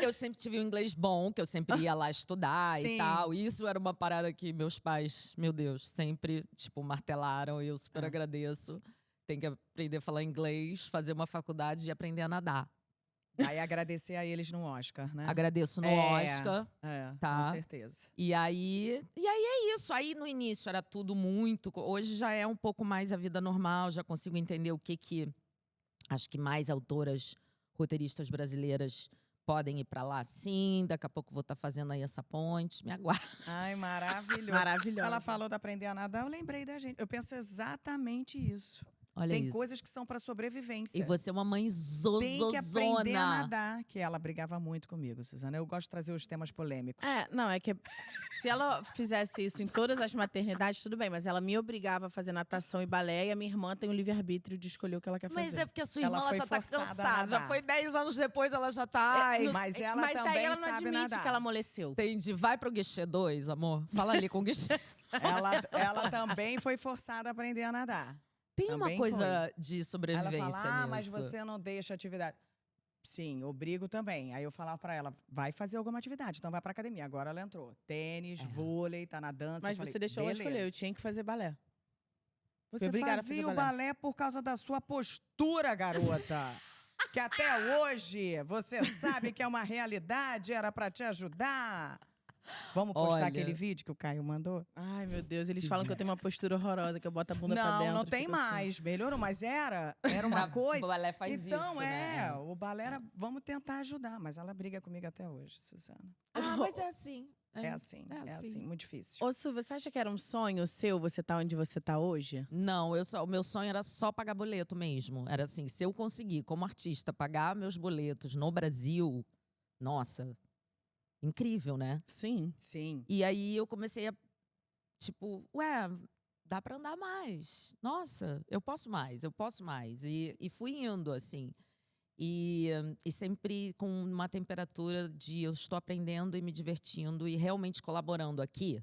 Eu sempre tive um inglês bom, que eu sempre ia lá estudar e tal. Isso era uma parada que meus pais, meu Deus, sempre, tipo, martelaram. E eu super agradeço. Tem que aprender a falar inglês, fazer uma faculdade e aprender a nadar. Aí agradecer a eles no Oscar, né? Agradeço no Oscar. Tá. Com certeza. E aí é isso. Aí no início era tudo muito... Hoje já é um pouco mais a vida normal, já consigo entender o que acho que mais autoras, roteiristas brasileiras podem ir pra lá, sim. Daqui a pouco vou estar fazendo aí essa ponte. Me aguarde. Ai, maravilhoso. Maravilhoso. Ela falou de aprender a nadar, eu lembrei da gente. Eu penso exatamente isso. Olha Tem isso. coisas que são pra sobrevivência. E você é uma mãe Tem que aprender a zozona. nadar, que ela brigava muito comigo, Suzana. Eu gosto de trazer os temas polêmicos. Não, é que se ela fizesse isso em todas as maternidades, tudo bem. Mas ela me obrigava a fazer natação e balé. E a minha irmã tem o livre-arbítrio de escolher o que ela quer fazer. Mas é porque a sua irmã Ela ela foi já tá forçada a cansada. Já nadar. foi 10 anos depois, ela já tá... Ai, Mas ela Mas também aí ela não sabe admite nadar. que ela amoleceu. entendi. Vai pro guichê 2, amor. Fala ali com o guichê. Ela também foi forçada a aprender a nadar. Tem Também uma coisa de Ela sobrevivência fala, mas nisso. você não deixa atividade. Sim, obrigo também. Aí eu falava pra ela, vai fazer alguma atividade, então vai pra academia. Agora ela entrou. Tênis, vôlei, tá na dança. Mas eu falei, você deixou ela beleza. escolher. Eu tinha que fazer balé. Você obrigada a fazer fazia o balé por causa da sua postura, garota. Que até hoje você sabe que é uma realidade, era pra te ajudar. Vamos postar Olha. aquele vídeo que o Caio mandou? Ai, meu Deus, eles falam que eu tenho uma postura horrorosa, que eu boto a bunda pra dentro. Não, não e tem fico assim. mais. Melhorou, mas era uma coisa. O balé faz Então, isso, né? o balé vamos tentar ajudar, mas ela briga comigo até hoje, Suzana. Ah, mas é assim. É assim, é assim. muito difícil. Ô, Su, você acha que era um sonho seu você tá onde você tá hoje? Não, o meu sonho era só pagar boleto mesmo. Era assim, se eu conseguir, como artista, pagar meus boletos no Brasil, nossa, incrível, né? Sim. Sim. E aí eu comecei a, tipo, dá pra andar mais. Nossa, eu posso mais, eu posso mais. E fui indo, assim. E sempre com uma temperatura de eu estou aprendendo e me divertindo e realmente colaborando aqui.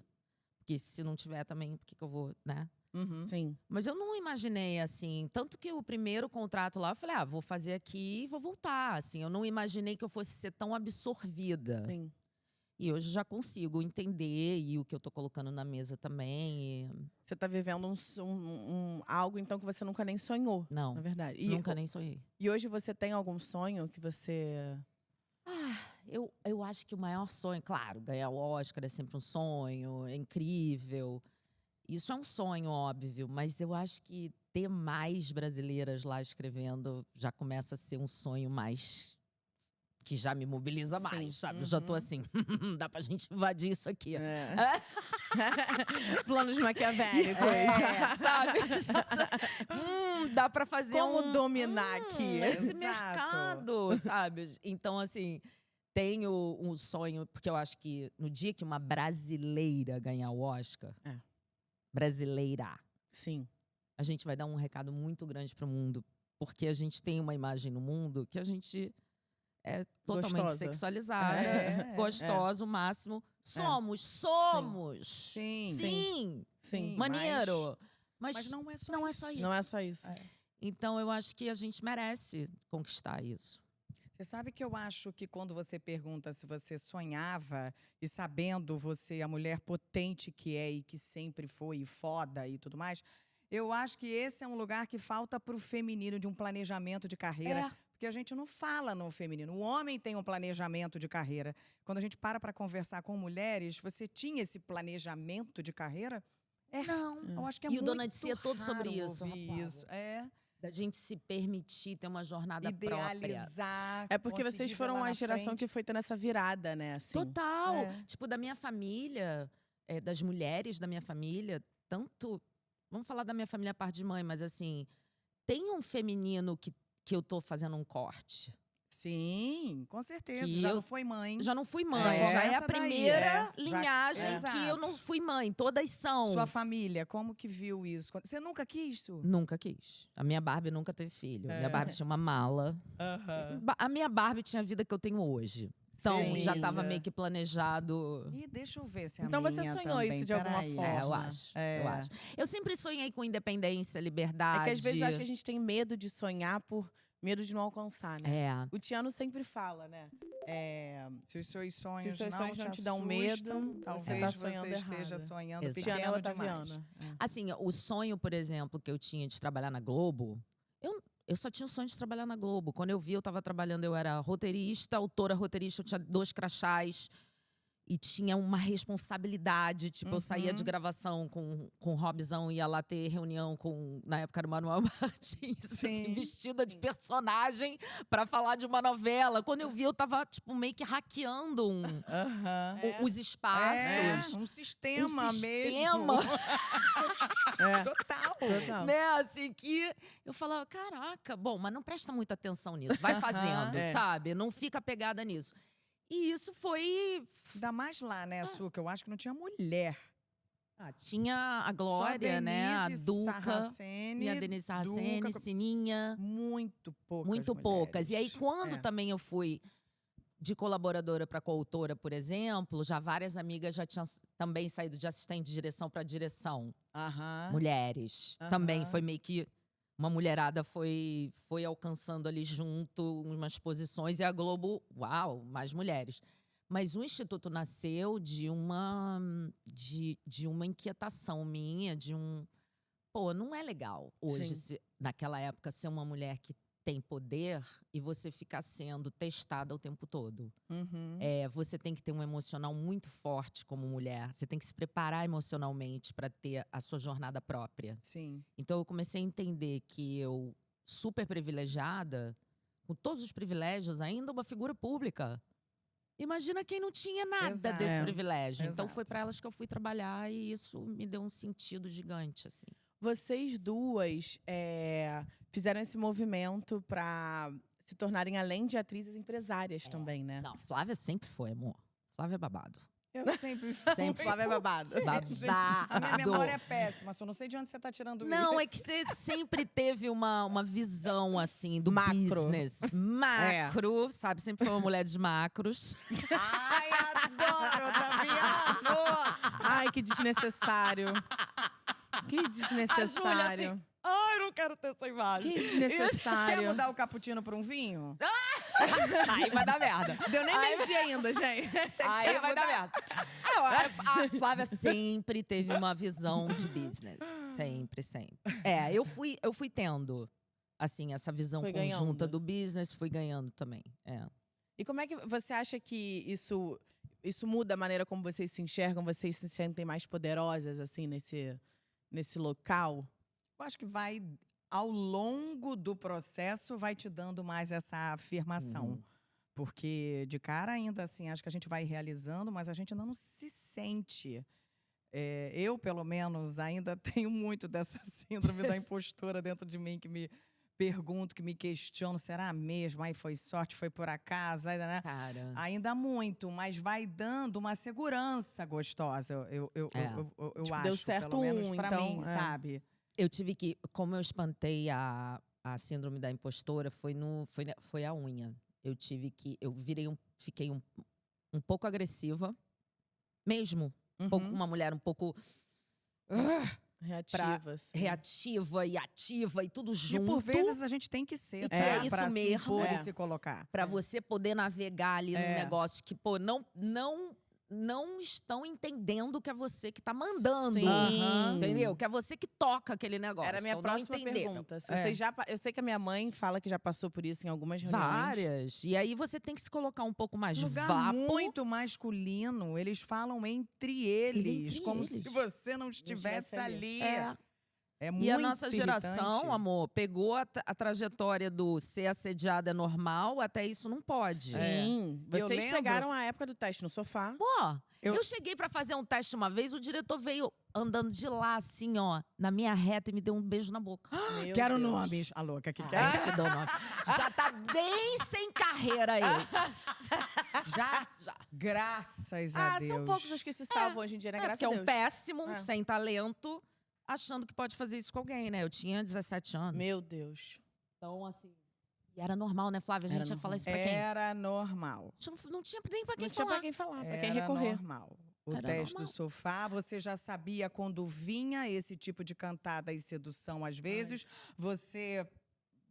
Porque se não tiver também, por que eu vou, né? Uhum. Sim. Mas eu não imaginei, assim, tanto que o primeiro contrato lá, eu falei, vou fazer aqui e vou voltar, assim. Eu não imaginei que eu fosse ser tão absorvida. Sim. E hoje já consigo entender e o que eu tô colocando na mesa também. Você tá vivendo algo, então, que você nunca nem sonhou, Não, na verdade. E, nunca nem sonhei. E hoje você tem algum sonho que você… Eu acho que o maior sonho, claro, ganhar o Oscar é sempre um sonho, é incrível. Isso é um sonho, óbvio, mas eu acho que ter mais brasileiras lá escrevendo já começa a ser um sonho mais… que já me mobiliza Sim. mais, sabe? Eu já tô assim, dá pra gente invadir isso aqui. Planos maquiavélicos. Sabe? Dá pra fazer Como dominar aqui? esse Exato. mercado, sabe? Então, assim, tenho um sonho, porque eu acho que no dia que uma brasileira ganhar o Oscar, brasileira, Sim. a gente vai dar um recado muito grande pro mundo, porque a gente tem uma imagem no mundo que a gente é totalmente Gostosa. sexualizada, gostosa, o máximo. Somos! Sim. Sim! Sim. Maneiro! Mas não é só não é isso. só isso. Não é só isso. Então, eu acho que a gente merece conquistar isso. Você sabe que eu acho que quando você pergunta se você sonhava e sabendo você, a mulher potente que é e que sempre foi, e foda e tudo mais, eu acho que esse é um lugar que falta pro feminino, de um planejamento de carreira. Porque a gente não fala no feminino. O homem tem um planejamento de carreira. Quando a gente para conversar com mulheres, você tinha esse planejamento de carreira? Não. Eu acho que é E o muito Dona de Si é todo sobre raro isso, ouvir Rafaela. isso. Da gente se permitir ter uma jornada própria. Idealizar. É porque conseguir vocês ver foram lá a na geração frente. que foi tendo essa virada, né? Assim. Total. É. Tipo, da minha família, das mulheres da minha família, tanto… Vamos falar da minha família a parte de mãe, mas assim… Tem um feminino que eu tô fazendo um corte. Sim, com certeza. Que Já eu não foi mãe. Já não fui mãe. Já Já é começa a daí, primeira já- linhagem que Exato. eu não fui mãe. Todas são. Sua família, como que viu isso? Você nunca quis isso? Nunca quis. A minha Barbie nunca teve filho. A minha Barbie tinha uma mala. A minha Barbie tinha a vida que eu tenho hoje. Então, Sim. já estava meio que planejado. Ih, deixa eu ver se a Então você minha sonhou também. isso de alguma Peraí. forma. Eu acho. É. Eu acho. Eu sempre sonhei com independência, liberdade. É que às vezes eu acho que a gente tem medo de sonhar por medo de não alcançar, né? É. O Tiano sempre fala, né? Se os seus sonhos, Se os seus sonhos não te dão assustam, medo, talvez tá você sonhando esteja errado. sonhando Exato. Tiana pequeno Otaviana. demais. Assim, o sonho, por exemplo, que eu tinha de trabalhar na Globo, eu só tinha o sonho de trabalhar na Globo. Quando eu vi, eu estava trabalhando, eu era roteirista, autora, roteirista, eu tinha 2 crachás. E tinha uma responsabilidade, tipo, eu saía de gravação com o Robzão, ia lá ter reunião com, na época era o Manuel Martins, assim, vestida de personagem pra falar de uma novela. Quando eu vi, eu tava, tipo, meio que hackeando os espaços. Um sistema mesmo. Sistema, Total. Total. né, assim, que eu falava, caraca, bom, mas não presta muita atenção nisso, vai fazendo, sabe? Não fica pegada nisso. E isso foi… Ainda mais lá, né, Su, que eu acho que não tinha mulher. tinha a Só Glória, né, a Denise Duca Sarraceni, e a Denise Sarraceni, Duca, Sininha, muito poucas muito poucas. E aí, mulheres. quando também eu fui de colaboradora para coautora, por exemplo, já várias amigas já tinham também saído de assistente de direção para direção. Mulheres. Também foi meio que… Uma mulherada foi alcançando ali junto umas posições e a Globo, uau, mais mulheres. Mas o Instituto nasceu de uma inquietação minha, de um… Pô, não é legal hoje, naquela época, ser uma mulher que tem poder e você fica sendo testada o tempo todo. Uhum. Você tem que ter um emocional muito forte como mulher. Você tem que se preparar emocionalmente para ter a sua jornada própria. Sim. Então eu comecei a entender que eu, super privilegiada, com todos os privilégios, ainda uma figura pública. Imagina quem não tinha nada Exato. desse privilégio. Então foi Exato. para elas que eu fui trabalhar e isso me deu um sentido gigante, assim. Vocês duas fizeram esse movimento pra se tornarem, além de atrizes, empresárias também, né? Não, Flávia sempre foi, amor. Flávia é babado. Eu sempre fui. Sempre. Flávia é babado. A minha memória é péssima, só não sei de onde você tá tirando isso. Não, é que você sempre teve uma visão, assim, do Macro. business. Macro, sabe? Sempre foi uma mulher de macros. Ai, adoro, Taviano! Ai, que desnecessário. Que desnecessário. Ai, não quero ter essa imagem. Que Quer desnecessário. mudar o cappuccino pra um vinho? Aí vai dar merda. Deu nem meio-dia ainda, gente. Aí vai dar merda. A Flávia sempre teve uma visão de business. Sempre, sempre. Eu fui tendo, assim, essa visão Foi conjunta ganhando. do business, fui ganhando também. E como é que você acha que isso muda a maneira como vocês se enxergam? Vocês se sentem mais poderosas, assim, nesse local? Eu acho que vai, ao longo do processo, vai te dando mais essa afirmação. Uhum. Porque, de cara, ainda assim, acho que a gente vai realizando, mas a gente ainda não se sente. Eu, pelo menos, ainda tenho muito dessa síndrome da impostora dentro de mim, que me pergunto, que me questiono, será mesmo? Aí foi sorte, foi por acaso, aí, né? Cara. Ainda muito, mas vai dando uma segurança gostosa, eu Tipo, acho, deu certo pelo menos pra então, mim, sabe? Eu tive que, como eu espantei a síndrome da impostora, foi a unha. Eu tive que, fiquei um pouco agressiva, mesmo. Uma mulher um pouco Reativas. reativa e ativa e tudo E junto. por vezes a gente tem que ser, E tá? é isso Pra se mesmo. impor É. e se colocar. Pra você poder navegar ali num negócio que, pô, não estão entendendo que é você que tá mandando. Sim. Aham. Entendeu? Que é você que toca aquele negócio. Era a minha Então, não próxima entenderam. pergunta. Se É. vocês eu sei que a minha mãe fala que já passou por isso em algumas reuniões. Várias. E aí você tem que se colocar um pouco mais Lugar vapo. muito masculino, eles falam entre eles, Entre como eles. se você não estivesse estivesse ali. ali. É muito E a nossa irritante. geração, amor, pegou a trajetória do ser assediada é normal, até isso não pode. Sim. Eu Vocês lembro- pegaram a época do teste no sofá. Pô, Eu- eu cheguei pra fazer um teste uma vez, o diretor veio andando de lá, assim, ó, na minha reta e me deu um beijo na boca. Meu Quero Deus. nomes. A louca que Ah, quer. te dou nome. Já tá bem sem carreira esse. Já? Já. Graças a Deus. São poucos os que se salvam hoje em dia, né? Graças Porque a é Deus. um péssimo, É. sem talento, achando que pode fazer isso com alguém, né? Eu tinha 17 anos. Meu Deus. Então, assim. E era normal, né, Flávia? A Era gente ia falar normal. isso pra quem? Era normal. Não tinha nem pra quem Não tinha falar. pra quem falar, pra quem Era recorrer. normal. O Era teste normal. do sofá, você já sabia quando vinha esse tipo de cantada e sedução, às vezes, você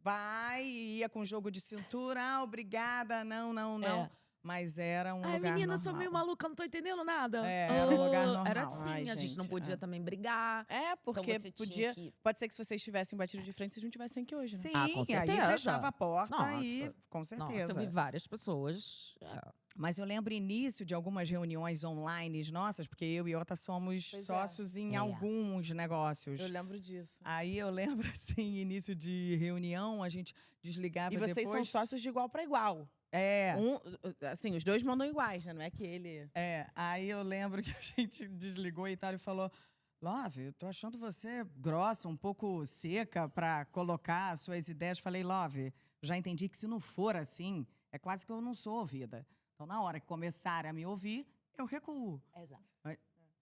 vai e ia com jogo de cintura, obrigada, não. É. Mas era um Ai, lugar menina, normal. sou meio maluca, não tô entendendo nada. Era um lugar normal. Era assim, Ai, a gente não gente, podia é. também brigar. É, porque você podia. tinha que... Pode ser que se vocês tivessem batido de frente, vocês não tivessem aqui hoje, né? Sim, Ah, com aí certeza. fechava a porta e, Nossa. com Nossa, certeza. eu vi várias pessoas. Mas eu lembro início de algumas reuniões online nossas, porque eu e Ota somos Pois é. sócios em É. alguns negócios. Eu lembro disso. Aí eu lembro, assim, início de reunião, a gente desligava E vocês são depois. sócios de igual pra igual. É, Assim, os dois mandam iguais, né? Não é que ele. aí eu lembro que a gente desligou e tal e falou: Love, eu tô achando você grossa, um pouco seca pra colocar suas ideias. Falei, Love, já entendi que se não for assim, é quase que eu não sou ouvida. Então, na hora que começarem a me ouvir, eu recuo. Exato.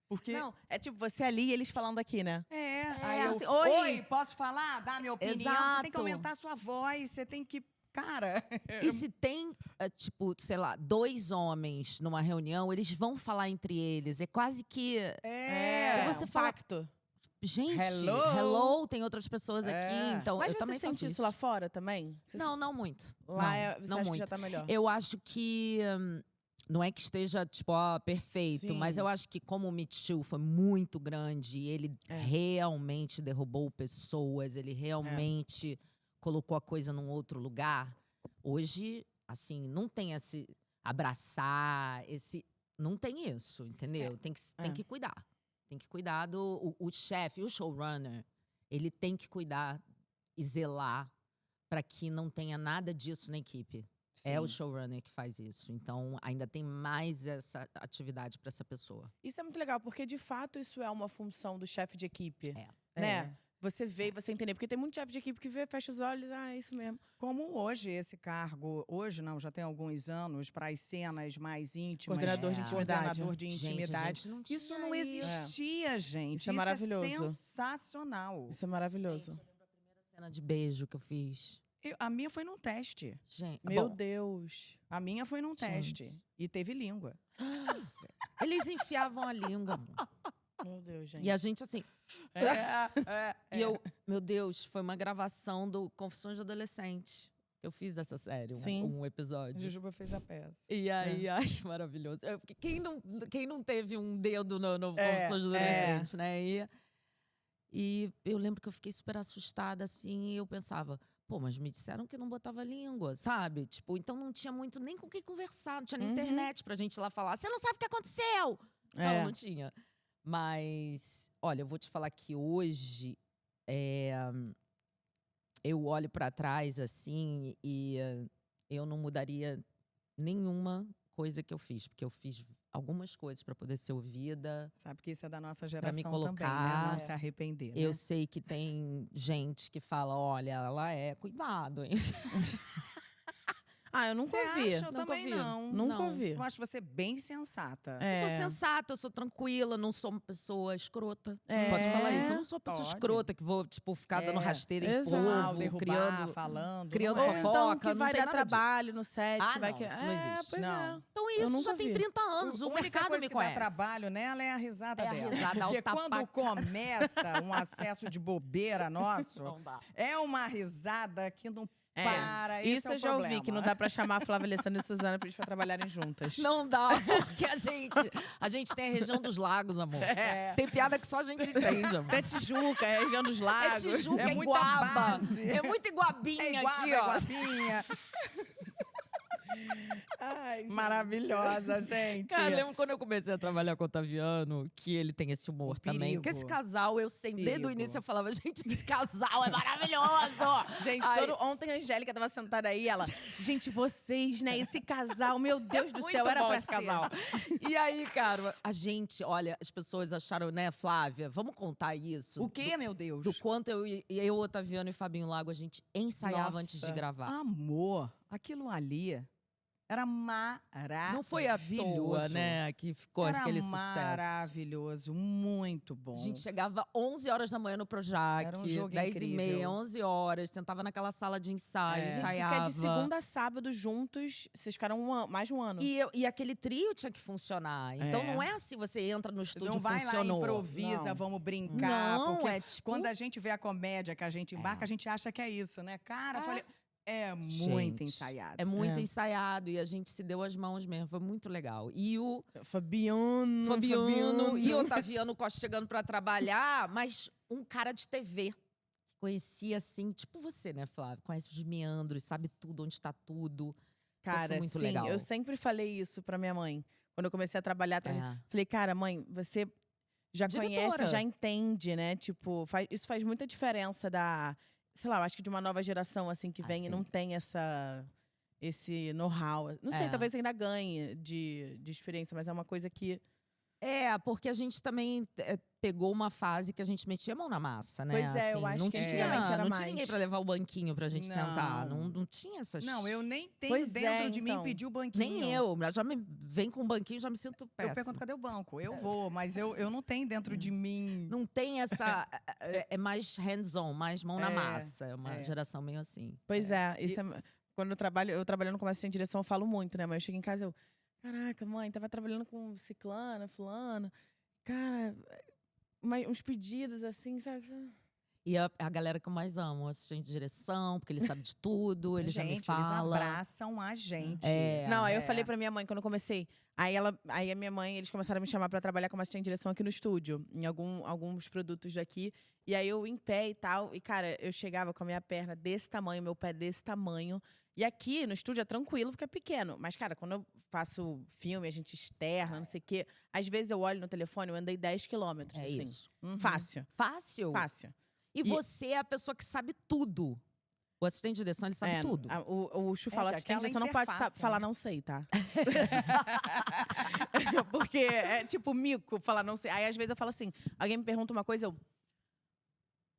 Porque. Não, é tipo você ali e eles falando aqui, né? Aí eu, assim, oi, posso falar? Dar minha opinião? Você tem Exato. que aumentar a sua voz, você tem que. Cara. E se tem, tipo, sei lá, 2 homens numa reunião, eles vão falar entre eles. É quase que. É. você um fala- pacto. Gente, Hello? tem outras pessoas É. aqui. Então, Mas eu você também sente faço isso lá fora também? Você Não muito. Lá não, é, você não acha muito. que já tá melhor? Eu acho que não é que esteja, tipo, perfeito, Sim. mas eu acho que como o Me Too foi muito grande, ele É. realmente derrubou pessoas, ele realmente colocou a coisa num outro lugar. Hoje, assim, não tem esse abraçar, não tem isso, entendeu? Tem que cuidar. Tem que cuidar o chefe, o showrunner. Ele tem que cuidar e zelar para que não tenha nada disso na equipe. Sim. É o showrunner que faz isso. Então, ainda tem mais essa atividade para essa pessoa. Isso é muito legal, porque de fato isso é uma função do chefe de equipe. É. Né? Você vê e você entender. Porque tem muito chefe de equipe que vê, fecha os olhos, é isso mesmo. Como hoje esse cargo, hoje não, já tem alguns anos, para as cenas mais íntimas. Coordenador de intimidade. Coordenador de Gente, a intimidade. gente não Isso tinha não existia, gente. Isso é maravilhoso. É sensacional. Isso é maravilhoso. Cena de beijo que eu fiz. A minha foi num teste. Gente, Meu bom, Deus. A minha foi num teste. Gente. E teve língua. eles enfiavam a língua. Amor. Meu Deus, gente. E a gente, assim. E eu, meu Deus, foi uma gravação do Confissões de Adolescente. Eu fiz essa série, Sim. um episódio. Jujuba fez a peça. E aí, ai, maravilhoso. Quem não teve um dedo no Confissões de Adolescente, né? E eu lembro que eu fiquei super assustada, assim, e eu pensava, pô, mas me disseram que não botava língua, sabe? Tipo, então não tinha muito nem com quem conversar, não tinha nem internet pra gente ir lá falar, você não sabe o que aconteceu! Não tinha. Mas, olha, eu vou te falar que hoje eu olho pra trás, assim, e eu não mudaria nenhuma coisa que eu fiz, porque eu fiz algumas coisas pra poder ser ouvida. Sabe que isso é da nossa me geração também, colocar. né? Não se arrepender, né? Eu sei que tem gente que fala, olha, ela cuidado, hein? Ah, eu nunca Você ouvi. acha? Eu Nunca também ouvi. não. Nunca Não. ouvi. Eu acho você bem sensata. É. Eu sou sensata, eu sou tranquila, não sou uma pessoa escrota. É. Pode falar isso. Eu não sou uma pessoa Pode. escrota que vou, tipo, ficar dando rasteira em Exato. Mal, povo, derrubar, criando... falando. criando não Ou é. fofoca. então que não vai tem dar nada trabalho disso. no set. Ah, que vai não, que... isso não existe. Pois Não. é. Então Eu isso nunca já tem vi. 30 anos, A o única mercado coisa me que dá conhece. trabalho nela é a risada É a dela. risada Porque alta quando pra começa um acesso de bobeira nosso, Não dá. é uma risada que não para. Esse Isso é o eu já problema. ouvi, que não dá pra chamar a Flávia Alessandra e Suzana pra eles pra trabalharem juntas. Não dá, porque a gente tem a região dos lagos, amor. Tem piada que só a gente entende, amor. É Tijuca, é região dos É lagos. Tijuca, É é muita Iguaba. base. É muito Iguabinha É igual, aqui, é ó. guapinha. Ai, gente. Maravilhosa, gente. Cara, lembro quando eu comecei a trabalhar com o Otaviano, que ele tem esse humor Um também. perigo. Porque esse casal, eu sempre, desde o Perigo. início eu falava, gente, esse casal é maravilhoso! Gente, Ai, ontem a Angélica tava sentada aí, ela... Gente, vocês, né? Esse casal, meu Deus do muito céu, era bom pra esse ser. casal. E aí, cara, a gente, olha, as pessoas acharam, né, Flávia, vamos contar isso. O quê, meu Deus? Do quanto eu, Otaviano e Fabinho Lago, a gente ensaiava antes de Nossa. gravar. Amor, aquilo ali era maravilhoso. Não foi à toa, né, que ficou Era aquele sucesso. maravilhoso, muito bom. A gente chegava 11 horas da manhã no Projac, Era um jogo 10h30, incrível. 11 horas, sentava naquela sala de ensaio, É. ensaiava. Porque de segunda a sábado juntos, vocês ficaram mais de um ano. E aquele trio tinha que funcionar. Então É. não é assim, você entra no estúdio não vai funcionou. lá, improvisa, Não. vamos brincar. Não, porque é tipo... quando a gente vê a comédia que a gente embarca, a gente acha que é isso, né? Cara, eu falei, é muito Gente, ensaiado. É muito É. ensaiado e a gente se deu as mãos mesmo, foi muito legal. E o Fabiano. e o Otaviano Costa chegando pra trabalhar, mas um cara de TV. Que conhecia assim, tipo você, né, Flávia? Conhece os meandros, sabe tudo, onde está tudo. Então Cara, foi muito sim, legal. eu sempre falei isso pra minha mãe. Quando eu comecei a trabalhar, É. falei, cara, mãe, você já Diretora. conhece, já entende, né? Tipo, isso faz muita diferença sei lá, eu acho que de uma nova geração, assim, que vem e sim. não tem esse know-how. Não sei, É. talvez ainda ganhe de experiência, mas é uma coisa que... Porque a gente também pegou uma fase que a gente metia a mão na massa, né? Pois é, eu Assim, acho não que tinha, antigamente era não tinha mais. ninguém pra levar o banquinho pra gente tentar. Não. Não tinha essas... Não, eu nem tenho Pois dentro é, de mim então. pedir o banquinho. Nem eu. Já me vem com o banquinho, já me sinto péssima. Eu pergunto, cadê o banco? Eu vou, mas eu não tenho dentro de mim. Não tem essa... É mais hands-on, mais mão na É, massa. É uma é. geração meio assim. Pois é, isso quando eu trabalho no comércio de direção, eu falo muito, né? Mas eu chego em casa, caraca, mãe, tava trabalhando com ciclana, fulana. Cara, uns pedidos assim, sabe? E a galera que eu mais amo, o assistente de direção, porque ele sabe de tudo, ele já me Gente, fala. eles abraçam a gente. É. Não, aí eu falei pra minha mãe quando eu comecei. Aí a minha mãe, eles começaram a me chamar pra trabalhar como assistente de direção aqui no estúdio, em alguns produtos daqui. E aí eu em pé e tal. E, cara, eu chegava com a minha perna desse tamanho, meu pé desse tamanho. E aqui no estúdio é tranquilo, porque é pequeno. Mas, cara, quando eu faço filme, a gente externa, não sei o quê. Às vezes eu olho no telefone, eu andei 10 quilômetros, É assim. isso. Fácil, Fácil. fácil. E você é a pessoa que sabe tudo. O assistente de direção, ele sabe tudo. O Chu fala, que assistente de aquela direção não pode interface, falar né? não sei, tá? Porque é tipo mico falar não sei. Aí às vezes eu falo assim, alguém me pergunta uma coisa, eu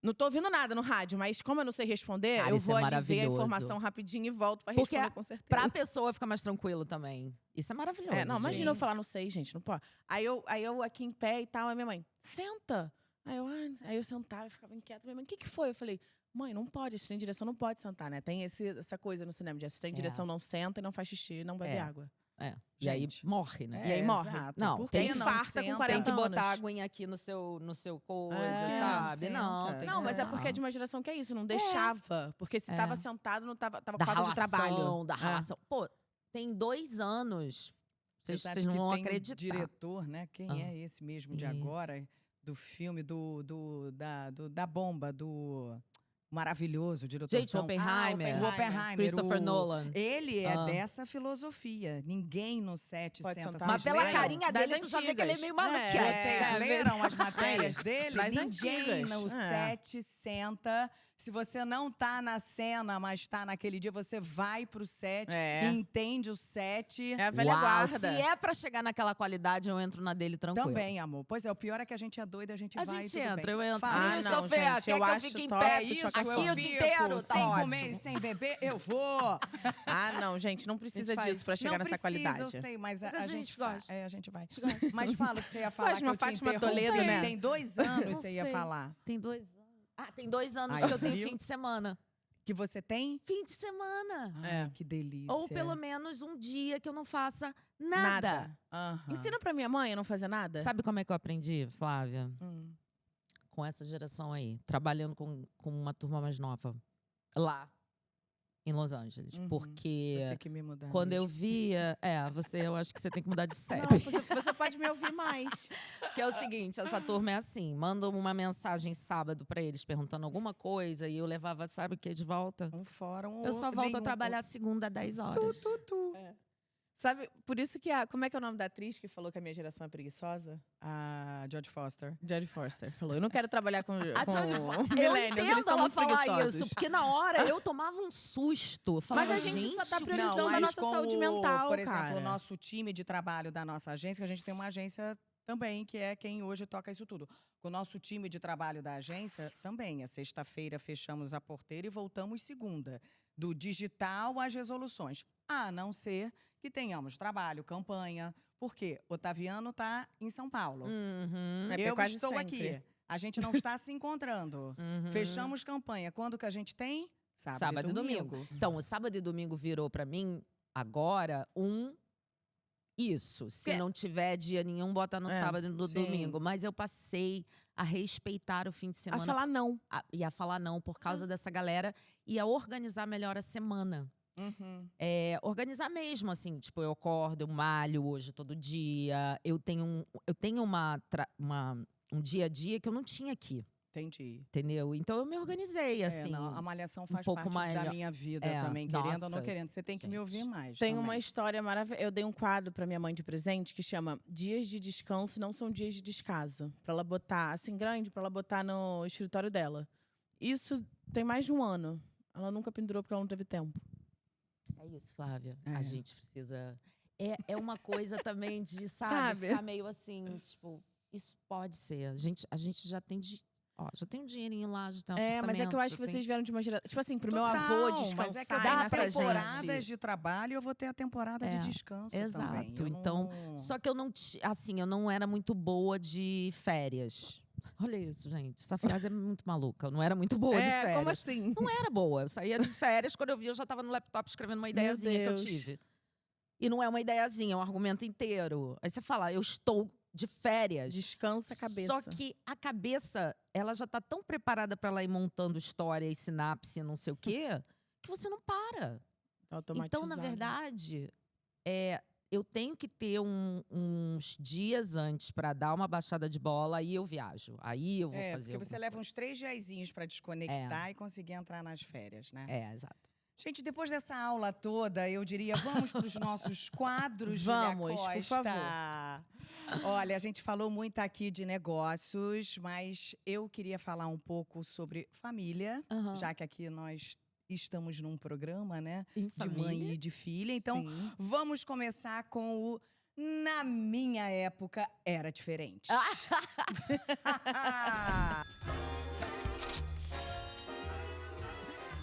não tô ouvindo nada no rádio, mas como eu não sei responder, Cara, eu isso vou é ali ver a maravilhoso. informação rapidinho e volto pra Porque responder com certeza. Pra pessoa ficar mais tranquilo também. Isso é maravilhoso. Não, imagina gente. eu falar não sei, gente, não pode. Aí eu aqui em pé e tal, aí minha mãe, senta. Aí eu sentava e ficava inquieta. Minha mãe, o que foi? Eu falei, mãe, não pode, assistente de direção não pode sentar, né? Tem essa coisa no cinema de assistente de direção não senta e não faz xixi, não bebe água. É. E aí Gente. morre, né? E aí morre. Exato. Não, Por tem que não infarta com senta? 40 Tem que botar anos. aguinha aqui no seu coisa, É, sabe? não Não, senta. tem Não, que mas é sentar. porque é de uma geração que é isso, não deixava. Porque se tava sentado, não tava com Da falta de trabalho. ralação, da É. ralação. Pô, tem 2 anos. Vocês sabe não que vão tem um acreditar. diretor, né? Quem é esse mesmo de Isso. agora? Do filme da bomba, do maravilhoso diretor. Gente, o Oppenheimer. O Oppenheimer. Christopher Nolan. Ele é dessa filosofia. Ninguém no set Pode senta. sentar. Mas Vocês pela leram? carinha Das dele, tu já vê que ele é meio antigas. maluquete. Vocês né? leram as matérias dele? Das Ninguém antigas. no set senta. Se você não tá na cena, mas tá naquele dia, você vai pro set, entende o set. É a velha Uau, guarda. se é pra chegar naquela qualidade, eu entro na dele tranquilo. Também, amor. Pois é, o pior é que a gente é doida, a gente A vai gente tudo entra, bem. eu entro. Fala. Ah, Isso, não, Fê, gente, quer eu que eu acho fique em tóxico, pé É isso, aqui eu o dia fico inteiro? Tá sem ótimo. comer e sem beber, eu vou. Ah, não, gente, não precisa A gente faz. disso pra chegar Não nessa precisa, qualidade. eu sei, mas Mas a a gente gente faz. gosta. É, a gente vai. Mas fala o que você ia falar, Faz que uma eu te Fátima interrompi. Toledo, né? Tem 2 anos Não você ia sei. falar. Tem 2 anos. Ah, tem 2 anos Aí, que eu tenho viu? fim de semana. Que você tem? Fim de semana. Ah, que delícia. Ou pelo menos um dia que eu não faça nada. Aham. Ensina pra minha mãe a não fazer nada. Sabe como é que eu aprendi, Flávia? Hum. Com essa geração aí. Trabalhando com uma turma mais nova. Lá, em Los Angeles. Uhum. Porque Vou ter que me mudar. quando eu mesmo. via... eu acho que você tem que mudar de CEP. Não, você pode me ouvir mais. Que é o seguinte, essa turma é assim. Manda uma mensagem sábado pra eles, perguntando alguma coisa. E eu levava, sabe o que, de volta? Um fórum. Eu só volto a nenhum. trabalhar segunda às 10 horas. Sabe, por isso que como é que é o nome da atriz que falou que a minha geração é preguiçosa? A Jodie Foster. Jodie Foster falou, eu não quero trabalhar com A Jodie millennials, Eu eles entendo são ela muito falar preguiçosos. isso, porque na hora eu tomava um susto. Eu falava, Mas a gente só tá "Gente, priorizando Não, a mas nossa com saúde o- mental, Por exemplo, cara. o nosso time de trabalho da nossa agência, que a gente tem uma agência também, que é quem hoje toca isso tudo. Com o nosso time de trabalho da agência, também. É sexta-feira, fechamos a porteira e voltamos segunda. Do digital às resoluções. A não ser que tenhamos trabalho, campanha. Por quê? Otaviano está em São Paulo. Uhum, É porque Eu quase estou sempre. aqui. A gente não está se encontrando. uhum. Fechamos campanha. Quando que a gente tem? Sábado e domingo. Então, o sábado e domingo virou pra mim, agora, isso. Se Que- não tiver dia nenhum, bota no É, sábado e no sim. domingo. Mas eu passei a respeitar o fim de A semana. falar não. E a falar não por causa dessa galera. E a organizar melhor a semana. Uhum. Organizar mesmo, assim. Tipo, eu acordo, eu malho hoje todo dia. Eu tenho um dia a dia que eu não tinha aqui. Entendi. Entendeu? Então, eu me organizei, assim. Não, a malhação faz pouco parte mais- da minha vida É, também, querendo ou não nossa, querendo. Você tem que me gente. ouvir mais. Tem também. uma história maravilhosa. Eu dei um quadro pra minha mãe de presente que chama Dias de Descanso Não São Dias de Descaso. Pra ela botar, assim, grande, pra ela botar no escritório dela. Isso tem mais de um ano. Ela nunca pendurou porque ela não teve tempo. É isso, Flávia. É. A gente precisa. É uma coisa também de, Sabe? ficar meio assim, tipo, isso pode ser. A gente já tem. Já tem um dinheirinho lá, já tem um Mas é que eu apartamento, acho que já vocês vieram de uma geração. Tipo assim, pro meu Total, avô descansar mas é que eu e tenho dá nessa pra temporadas gente. de trabalho, eu vou ter a temporada de descanso exato. também. Eu Então, não- Só que eu não. Assim, eu não era muito boa de férias. Olha isso, gente. Essa frase é muito maluca. Eu não era muito boa de férias. como assim? Não era boa. Eu saía de férias, quando eu vi, eu já estava no laptop escrevendo uma ideiazinha que eu Deus. tive. E não é uma ideiazinha, é um argumento inteiro. Aí você fala, eu estou de férias. Descansa a cabeça. Só que a cabeça, ela já tá tão preparada para ela ir montando história e sinapse, não sei o quê, que você não para. Tá Então, na automatizado. verdade, eu tenho que ter uns dias antes para dar uma baixada de bola, aí eu viajo. Aí eu vou fazer porque você alguma leva coisa. uns 3 diazinhos para desconectar e conseguir entrar nas férias, né? Exato. Gente, depois dessa aula toda, eu diria, vamos para os nossos quadros, Vamos, Júlia por Costa. favor. Olha, a gente falou muito aqui de negócios, mas eu queria falar um pouco sobre família, Aham. já que aqui nós estamos num programa, né? Em De mãe família? e de filha. Então, Sim. vamos começar com o Na minha época era diferente.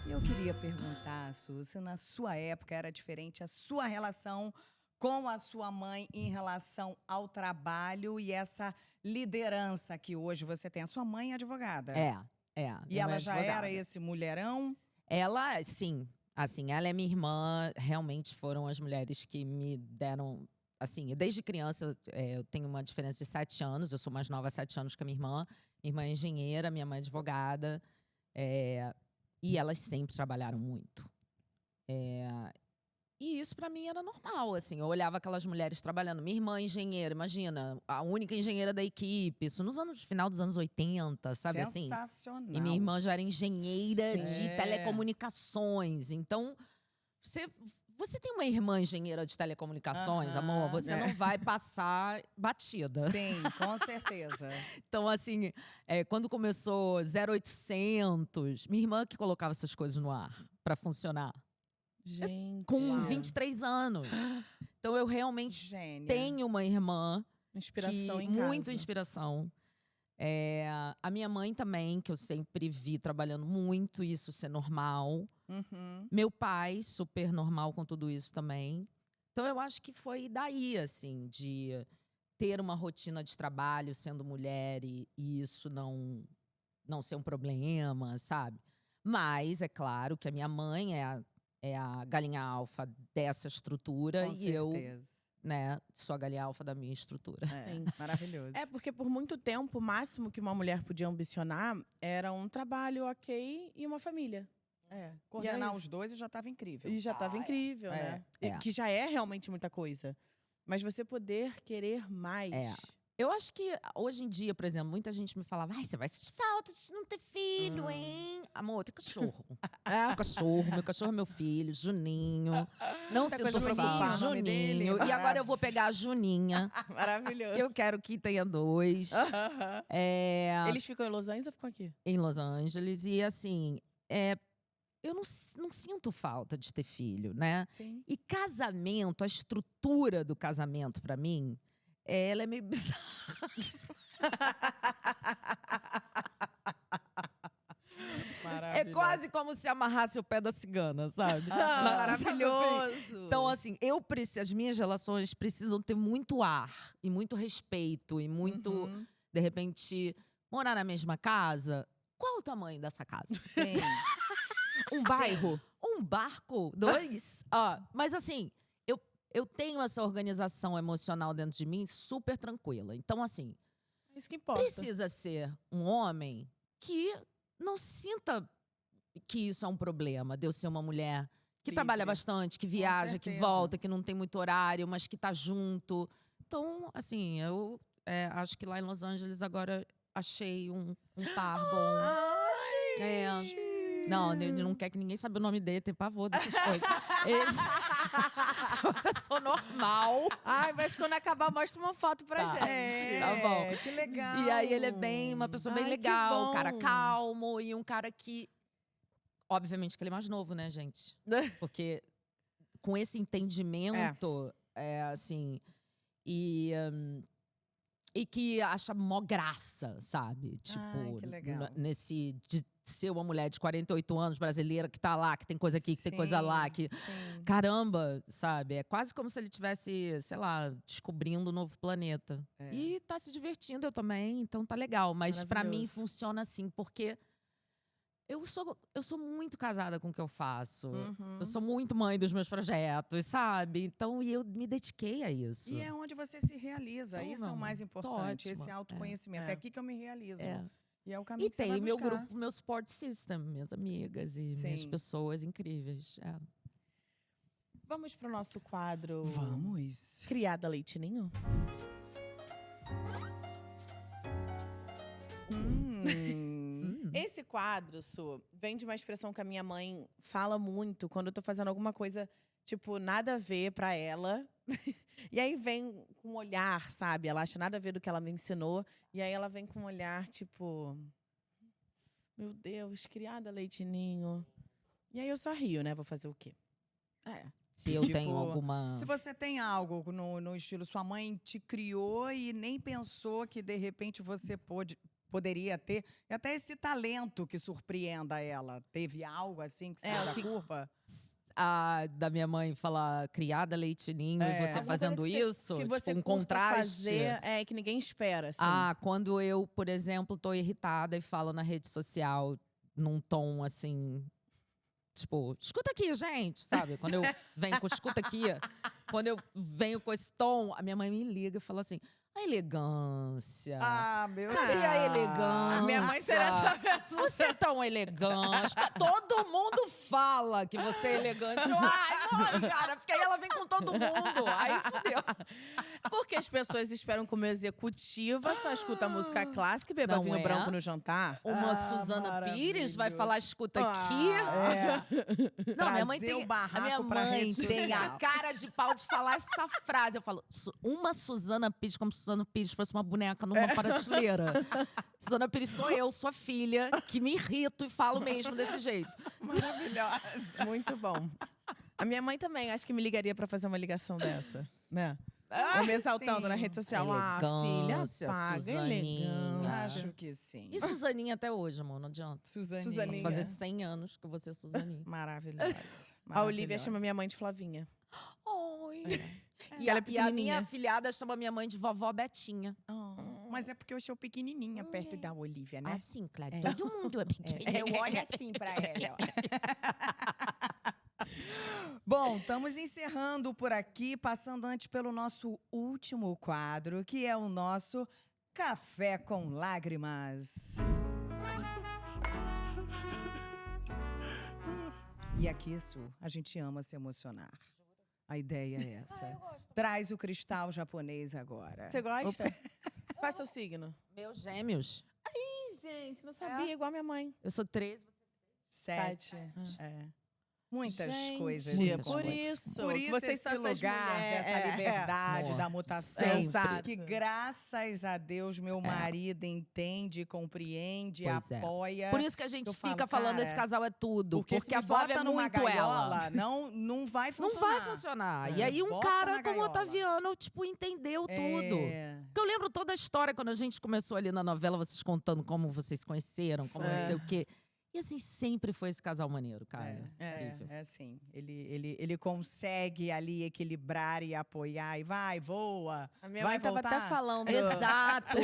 Eu queria perguntar, Su, se na sua época era diferente a sua relação com a sua mãe em relação ao trabalho e essa liderança que hoje você tem. A sua mãe é advogada. E E ela já era esse mulherão? Ela, sim. Assim, ela é minha irmã. Realmente foram as mulheres que me deram... Assim, desde criança, eu tenho uma diferença de 7 anos. Eu sou mais nova há 7 anos que a minha irmã. Minha irmã é engenheira, minha mãe é advogada. E elas sempre trabalharam muito. E isso pra mim era normal, assim. Eu olhava aquelas mulheres trabalhando. Minha irmã é engenheira, imagina. A única engenheira da equipe. Isso final dos anos 80, sabe assim? Sensacional. E minha irmã já era engenheira Sim. de telecomunicações. Então, você tem uma irmã engenheira de telecomunicações, Aham, amor, você não vai passar batida. Sim, com certeza. Então, assim, quando começou 0800, minha irmã que colocava essas coisas no ar pra funcionar. Gente. Com Uau. 23 anos. Então, eu realmente Gênia. tenho uma irmã Inspiração que, em muito casa. inspiração. A minha mãe também, que eu sempre vi trabalhando muito, isso ser normal. Uhum. Meu pai, super normal com tudo isso também. Então, eu acho que foi daí, assim, de ter uma rotina de trabalho sendo mulher e isso não ser um problema, sabe? Mas, é claro que a minha mãe é a galinha alfa dessa estrutura Com e eu, certeza. né, sou a galinha alfa da minha estrutura. É, maravilhoso. É, porque por muito tempo, o máximo que uma mulher podia ambicionar era um trabalho ok e uma família. Coordenar aí? os dois já estava incrível. E já estava incrível, né? E que já é realmente muita coisa. Mas você poder querer mais. Eu acho que hoje em dia, por exemplo, muita gente me falava: ai, você vai sentir falta de não ter filho, hein? Amor, tem cachorro. Meu cachorro é meu filho, Juninho. Não Muita sinto coisa pra falta. preocupar. O nome dele, Juninho. E agora eu vou pegar a Juninha, Maravilhoso. que eu quero que tenha 2. Aham. Eles ficam em Los Angeles ou ficam aqui? Em Los Angeles. E assim, eu não sinto falta de ter filho, né? Sim. E casamento, a estrutura do casamento, pra mim, ela é meio bizarra. É quase como se amarrasse o pé da cigana, sabe? Maravilhoso. Então, assim, as minhas relações precisam ter muito ar e muito respeito e muito, Uhum. de repente, morar na mesma casa. Qual o tamanho dessa casa? Sim. Um bairro. Um barco? 2? Mas assim, eu tenho essa organização emocional dentro de mim super tranquila. Então, assim, Isso que importa. precisa ser um homem que não sinta que isso é um problema, de eu ser uma mulher que Livre. trabalha bastante, que viaja, que certeza. volta, que não tem muito horário, mas que tá junto. Então, assim, eu acho que lá em Los Angeles agora achei um par bom. Ai, Não, ele não quer que ninguém saiba o nome dele, tem pavor dessas coisas. Uma pessoa normal. Ai, mas quando acabar, mostra uma foto pra Tá. gente. Tá bom. Que legal. E aí ele é uma pessoa bem Ai, que legal, um cara bom. calmo e um cara que… Obviamente que ele é mais novo, né, gente? Porque com esse entendimento, assim… E que acha mó graça, sabe? Tipo, que legal. nesse… De ser uma mulher de 48 anos, brasileira, que tá lá, que tem coisa aqui, que tem coisa lá, que… Sim. Caramba, sabe? É quase como se ele tivesse, sei lá, descobrindo um novo planeta. É. E tá se divertindo, eu também, então tá legal. Mas pra mim Maravilhoso. funciona assim, porque eu sou muito casada com o que eu faço. Uhum. Eu sou muito mãe dos meus projetos, sabe? Então, e eu me dediquei a isso. E é onde você se realiza. Então, Isso é o meu mais amor, tô importante, esse ótima. autoconhecimento. É. É. aqui que eu me realizo. É. E é o caminho E que você vai tem meu buscar. grupo, meu support system, minhas amigas e minhas Sim. pessoas incríveis. É. Vamos pro nosso quadro. Vamos. Criada Leite Ninho? Esse quadro, Su, vem de uma expressão que a minha mãe fala muito quando eu tô fazendo alguma coisa, tipo, nada a ver pra ela. E aí vem com um olhar, sabe? Ela acha nada a ver do que ela me ensinou. E aí ela vem com um olhar, tipo… Meu Deus, criada Leite Ninho. E aí eu só rio, né? Vou fazer o quê? É. Se eu Tipo, tenho alguma… Se você tem algo no estilo, sua mãe te criou e nem pensou que de repente você poderia ter, e até esse talento que surpreenda ela. Teve algo assim que saiu da curva? Da minha mãe falar criada leite ninho e você Alguma fazendo coisa que isso, que tipo você um curta contraste. fazer, que ninguém espera, assim. Quando eu, por exemplo, tô irritada e falo na rede social num tom assim, tipo, escuta aqui, gente, sabe? Quando eu venho com escuta aqui, quando eu venho com esse tom, a minha mãe me liga e fala assim: a elegância. Meu Cadê a elegância? A minha mãe será essa pessoa. Você é tão elegante. Todo mundo fala que você é elegante. Ai, não, cara, porque aí ela vem com todo mundo. Aí fudeu. Porque as pessoas esperam como executiva, só escuta música clássica e beba Não vinho é? branco no jantar. Uma Suzana Pires vai maravilhoso. falar, escuta aqui. Não, minha mãe Trazer tem, o barraco a minha pra mãe rede tem a social. cara de pau de falar essa frase. Eu falo, uma Suzana Pires, como se Suzana Pires fosse uma boneca numa prateleira. Suzana Pires sou eu, sua filha, que me irrito e falo mesmo desse jeito. Maravilhosa. Muito bom. A minha mãe também, acho que me ligaria pra fazer uma ligação dessa, né? Eu me exaltando sim. na rede social. Elegância, Filha, paga Suzaninha. elegância. Acho que sim. E Suzaninha até hoje, amor, não adianta. Suzaninha. Suzaninha. Posso fazer 100 anos que eu vou ser Suzaninha. Maravilhosa. A Olivia chama minha mãe de Flavinha. Oi. E ela é E a pequenininha. minha afilhada chama minha mãe de vovó Betinha. Mas é porque eu sou pequenininha perto da Olivia, né? Assim, claro. Todo mundo é pequeno. Eu olho assim pra ela. Bom, estamos encerrando por aqui, passando antes pelo nosso último quadro, que é o nosso Café com Lágrimas. E aqui, Su, a gente ama se emocionar. A ideia é essa. Traz o cristal japonês agora. Você gosta? Qual é seu signo? Meus gêmeos. Ih, gente, não sabia. Igual a minha mãe. Eu sou 13, você 7. É. Muitas Gente, coisas. Muitas por coisas. isso. Por que isso vocês esse são essas lugar mulheres. dessa liberdade, Amor, da mutação. sempre. Que graças a Deus meu marido entende, compreende, Pois é. apoia. Por isso que a gente Eu fica falo, falando cara, esse casal é tudo. Porque, Porque se a Flávia é numa muito gaiola, ela. não vai Não funcionar. vai funcionar. E É, aí um bota cara na como o gaiola. Otaviano, tipo, entendeu tudo. É. Porque eu lembro toda a história, quando a gente começou ali na novela, vocês contando como vocês se conheceram, como não sei o quê. E assim, sempre foi esse casal maneiro, cara. Incrível. É assim, ele consegue ali equilibrar e apoiar e vai, voa, A minha vai mãe tava voltar. até falando. Exato,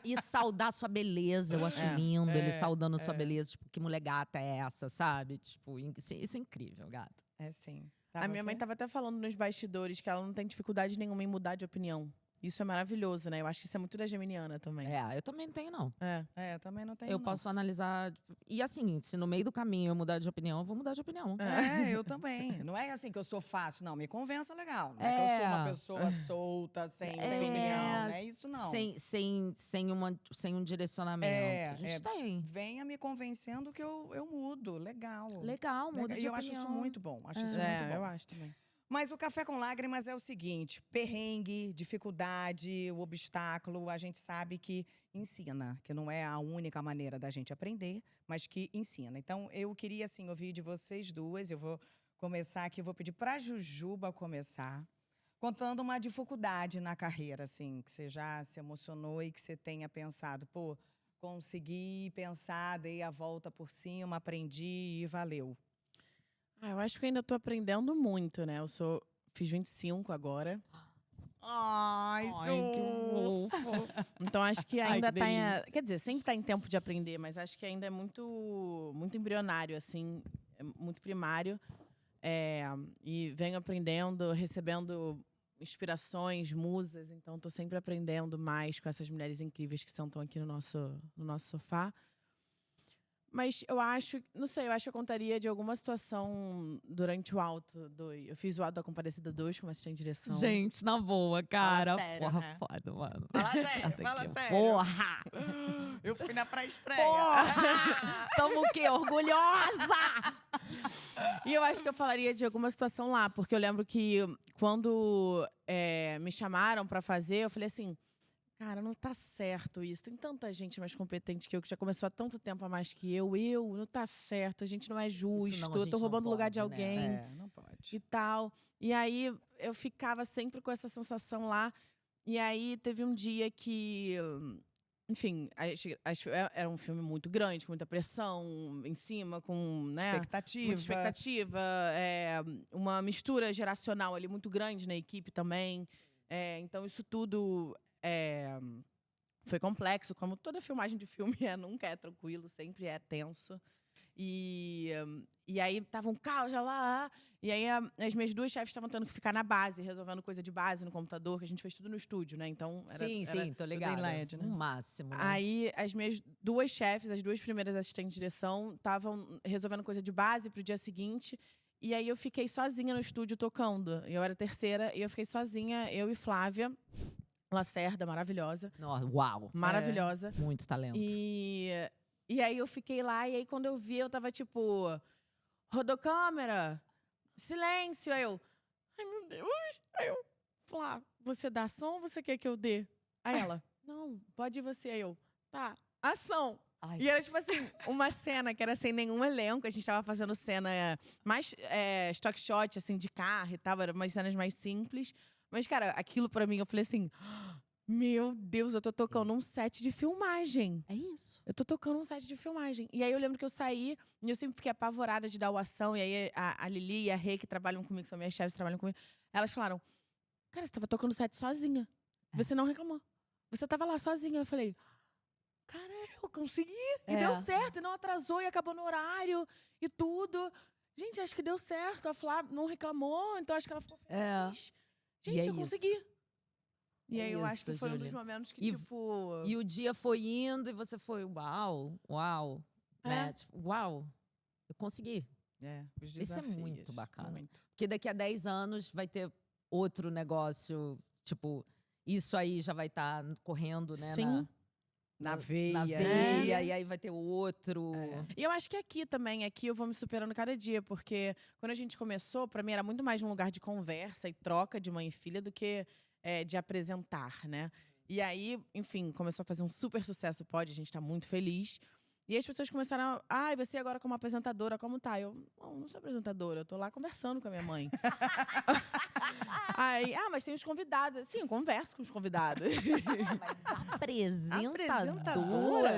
e saudar sua beleza, eu acho lindo ele saudando sua beleza, tipo, que mulher gata é essa, sabe? Tipo, isso é incrível, gato. É sim. A minha mãe tava até falando nos bastidores que ela não tem dificuldade nenhuma em mudar de opinião. Isso é maravilhoso, né? Eu acho que isso é muito da geminiana também. Eu também não tenho, não. É, também não tem. Eu posso analisar. E assim, se no meio do caminho eu mudar de opinião, eu vou mudar de opinião. Eu também. Não é assim que eu sou fácil, não. Me convença legal. Não é que eu sou uma pessoa solta, sem opinião. Não é isso, não. Sem um direcionamento. A gente tem. Venha me convencendo que eu mudo. Legal. Legal, muda de E eu opinião. acho isso muito bom. Acho isso muito bom. Eu acho também. Mas o Café com Lágrimas é o seguinte: perrengue, dificuldade, o obstáculo, a gente sabe que ensina, que não é a única maneira da gente aprender, mas que ensina. Então, eu queria, assim, ouvir de vocês duas. Eu vou começar aqui, vou pedir para a Jujuba começar, contando uma dificuldade na carreira, assim, que você já se emocionou e que você tenha pensado, pô, consegui pensar, dei a volta por cima, aprendi e valeu. Eu acho que ainda tô aprendendo muito, né? Fiz 25 agora. Ai, que fofo. Então acho que Ai, ainda que tá em, delícia. quer dizer, sempre tá em tempo de aprender, mas acho que ainda é muito embrionário, assim, é muito primário. E venho aprendendo, recebendo inspirações, musas, então tô sempre aprendendo mais com essas mulheres incríveis que sentam aqui no nosso sofá. Mas eu acho, não sei, eu acho que eu contaria de alguma situação durante o Alto 2. Eu fiz o Alto da Compadecida 2 como assistente de direção. Gente, na boa, cara. sério, porra, né? foda, mano. Fala sério, Até fala aqui. sério. Porra! Eu fui na pré-estreia. Tamo o quê? Orgulhosa! E eu acho que eu falaria de alguma situação lá, porque eu lembro que quando me chamaram pra fazer, eu falei assim, cara, não tá certo isso. Tem tanta gente mais competente que já começou há tanto tempo a mais que eu, não tá certo, a gente não é justo, não, a eu gente tô não roubando o lugar de pode, né? alguém Não pode. e tal. E aí eu ficava sempre com essa sensação lá. E aí teve um dia que, enfim, era um filme muito grande, com muita pressão em cima, com, né? Expectativa. Muita expectativa, uma mistura geracional ali muito grande na equipe também. Então, isso tudo foi complexo, como toda filmagem de filme nunca é tranquilo, sempre é tenso. E aí tava um caos já lá. E aí as minhas duas chefes estavam tendo que ficar na base, resolvendo coisa de base no computador, que a gente fez tudo no estúdio, né? Então, Sim, tô em ligada. LED, né? No máximo, né? Aí, as minhas duas chefes, as duas primeiras assistentes de direção, estavam resolvendo coisa de base pro dia seguinte. E aí, eu fiquei sozinha no estúdio tocando. Eu era a terceira, e eu fiquei sozinha, eu e Flávia Lacerda, maravilhosa. Nossa, uau. Maravilhosa. Muito talento. E aí, eu fiquei lá, e aí, quando eu vi, eu tava tipo... Rodou câmera, silêncio. Aí eu... Ai, meu Deus. Aí eu... Flá, você dá som ou você quer que eu dê? Aí ela... Não, pode ir você. Aí eu... Tá, ação. Ai, E era, tipo assim, uma cena que era sem nenhum elenco. A gente tava fazendo cena mais stock shot, assim, de carro e tal. Eram umas cenas mais simples. Mas, cara, aquilo pra mim, eu falei assim... Meu Deus, eu tô tocando um set de filmagem. é isso. Eu tô tocando um set de filmagem. E aí, eu lembro que eu saí... E eu sempre fiquei apavorada de dar o ação. E aí, a Lili e a Rê, que trabalham comigo, que são minhas chefes, trabalham comigo. Elas falaram... Cara, você tava tocando set sozinha. Você não reclamou. Você tava lá sozinha. Eu falei... Cara, eu consegui. E deu certo. E não atrasou. E acabou no horário. E tudo. Gente, acho que deu certo. A Flá não reclamou. Então, acho que ela ficou feliz. Gente, eu consegui. E aí, eu acho que foi um dos momentos que, tipo... E o dia foi indo e você foi... Uau. Né? Tipo, uau. Eu consegui. Os Isso é desafios. muito bacana. Muito. Porque daqui a 10 anos vai ter outro negócio. Tipo, isso aí já vai estar correndo, né? Sim. Na veia. Na veia, e aí vai ter outro. E eu acho que aqui também, aqui eu vou me superando cada dia, porque quando a gente começou, pra mim era muito mais um lugar de conversa e troca de mãe e filha do que de apresentar, né? E aí, enfim, começou a fazer um super sucesso, a gente tá muito feliz. E as pessoas começaram e você agora como apresentadora, como tá? Eu não sou apresentadora, eu tô lá conversando com a minha mãe. Aí, mas tem os convidados. Sim, eu converso com os convidados. Mas apresentadora?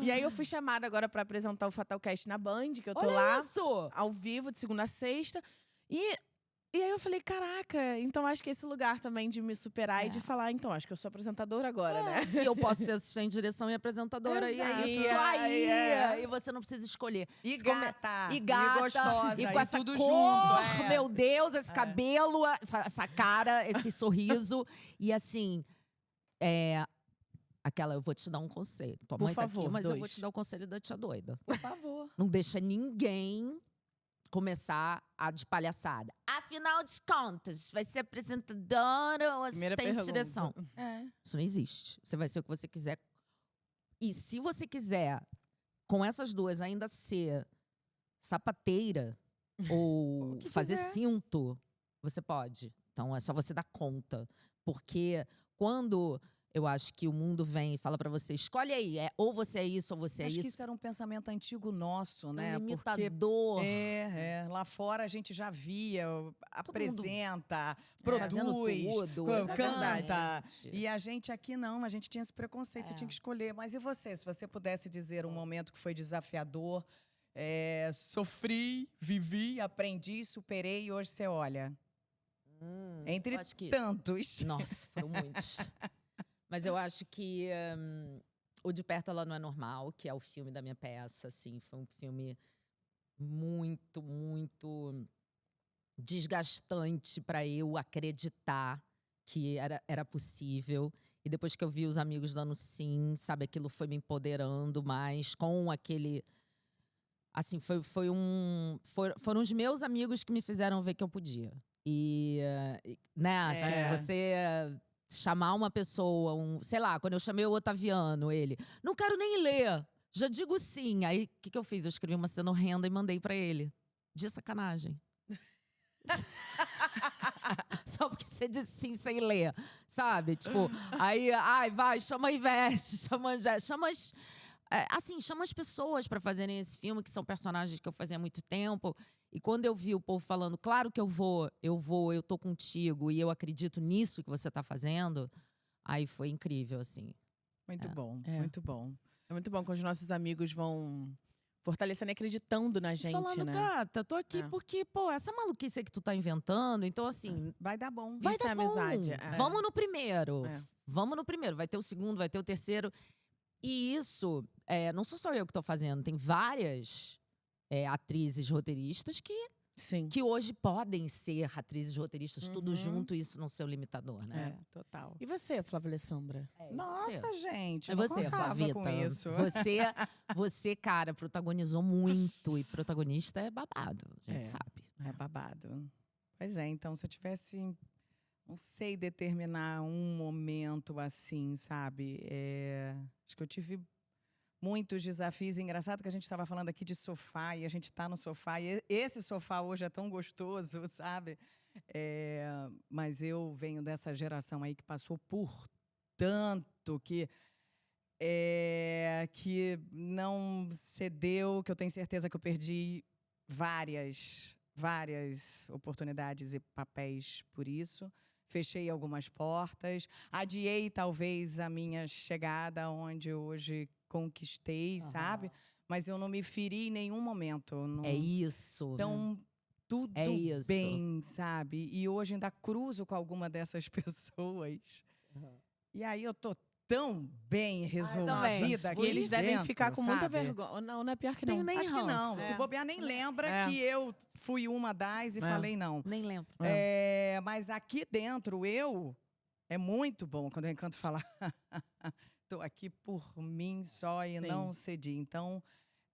E aí eu fui chamada agora pra apresentar o Fatalcast na Band, que eu tô Olha lá, isso! ao vivo, de segunda a sexta. E aí eu falei, caraca, então acho que esse lugar também de me superar e de falar, então, acho que eu sou apresentadora agora, né? E eu posso ser assistente de direção e apresentadora. Exato. E é isso aí! E você não precisa escolher. E Você come- gata. E gata. E gostosa. E com e essa tudo cor, junto. meu Deus, esse cabelo, essa cara, esse sorriso. E assim, aquela, eu vou te dar um conselho. Tua Por mãe tá favor, aqui, mas eu vou dois. te dar o conselho da tia doida. Por favor. Não deixa ninguém começar a de palhaçada. Afinal de contas, vai ser apresentadora ou Primeira assistente de pergunta. direção? Isso não existe. Você vai ser o que você quiser. E se você quiser, com essas duas, ainda ser sapateira ou que fazer quiser. cinto, você pode. Então, é só você dar conta. Porque quando eu acho que o mundo vem e fala pra você, escolhe aí, ou você é isso ou você é Acho que isso. isso era um pensamento antigo nosso, Você né? é um Porque imitador. lá fora a gente já via, apresenta, Fazendo produz, tudo, canta. exatamente. E a gente aqui não, a gente tinha esse preconceito, você tinha que escolher. Mas e você? Se você pudesse dizer um momento que foi desafiador, sofri, vivi, aprendi, superei e hoje você olha. Entre eu acho que- tantos. Nossa, foram muitos. Mas eu acho que o De Perto Ela Não É Normal, que é o filme da minha peça, assim, foi um filme muito, muito desgastante para eu acreditar que era possível. E depois que eu vi os amigos dando sim, sabe, aquilo foi me empoderando mais com aquele. Assim, foram os meus amigos que me fizeram ver que eu podia. E, né, assim, você chamar uma pessoa, sei lá, quando eu chamei o Otaviano, ele, não quero nem ler, já digo sim. Aí, o que eu fiz? Eu escrevi uma cena horrenda e mandei pra ele. De sacanagem. Só porque você disse sim sem ler, sabe? Tipo, aí, vai, chama a Ivete, chama a Angélica, chama as pessoas pra fazerem esse filme, que são personagens que eu fazia há muito tempo. E quando eu vi o povo falando, claro que eu tô contigo e eu acredito nisso que você tá fazendo, aí foi incrível, assim. Muito bom, É. muito bom. É muito bom quando os nossos amigos vão fortalecendo e acreditando na gente, Falando, né? gata, tô aqui É. porque, pô, essa maluquice aí que tu tá inventando, então assim, Vai dar bom. vai Isso é dar bom. amizade, é. Vamos no primeiro. É. Vamos no primeiro. Vai ter o segundo, vai ter o terceiro. E isso, não sou só eu que tô fazendo. Tem várias atrizes roteiristas Sim. que hoje podem ser atrizes roteiristas, tudo Uhum. junto, isso não ser o limitador, né? É, total. E você, Flávia Alessandra? Nossa, gente, É eu não você, contava Flavita. com isso. Você, cara, protagonizou muito. E protagonista é babado, a gente É. sabe. É babado. Pois é, então se eu tivesse, não sei determinar um momento assim, sabe? Acho que eu tive muitos desafios. Engraçado que a gente estava falando aqui de sofá e a gente está no sofá. E esse sofá hoje é tão gostoso, sabe? Mas eu venho dessa geração aí que passou por tanto que não cedeu, que eu tenho certeza que eu perdi várias oportunidades e papéis por isso. Fechei algumas portas, adiei talvez a minha chegada onde hoje conquistei, sabe? Mas eu não me feri em nenhum momento. Não... É isso. Então, tudo É isso. bem, sabe? E hoje ainda cruzo com alguma dessas pessoas. E aí eu tô tão bem resolvida aqui E eles devem dentro, ficar com muita sabe? vergonha. Não é pior que não. Tenho nem Acho que não. ranço. Se bobear, nem lembra É. que eu fui uma das e falei não. Nem lembro. Mas aqui dentro, é muito bom quando eu encanto falar. Tô aqui por mim só e Sim. não cedi. Então,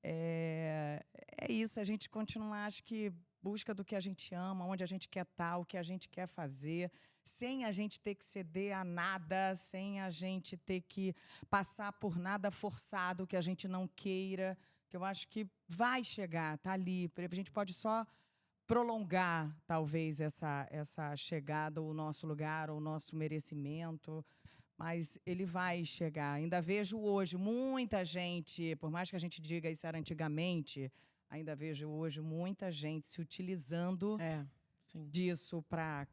é isso. A gente continuar, acho que busca do que a gente ama, onde a gente quer estar, o que a gente quer fazer, sem a gente ter que ceder a nada, sem a gente ter que passar por nada forçado que a gente não queira, que eu acho que vai chegar, tá ali. A gente pode só prolongar, talvez, essa chegada, o nosso lugar, o nosso merecimento, mas ele vai chegar. Ainda vejo hoje muita gente, por mais que a gente diga isso era antigamente, ainda vejo hoje muita gente se utilizando Sim. disso para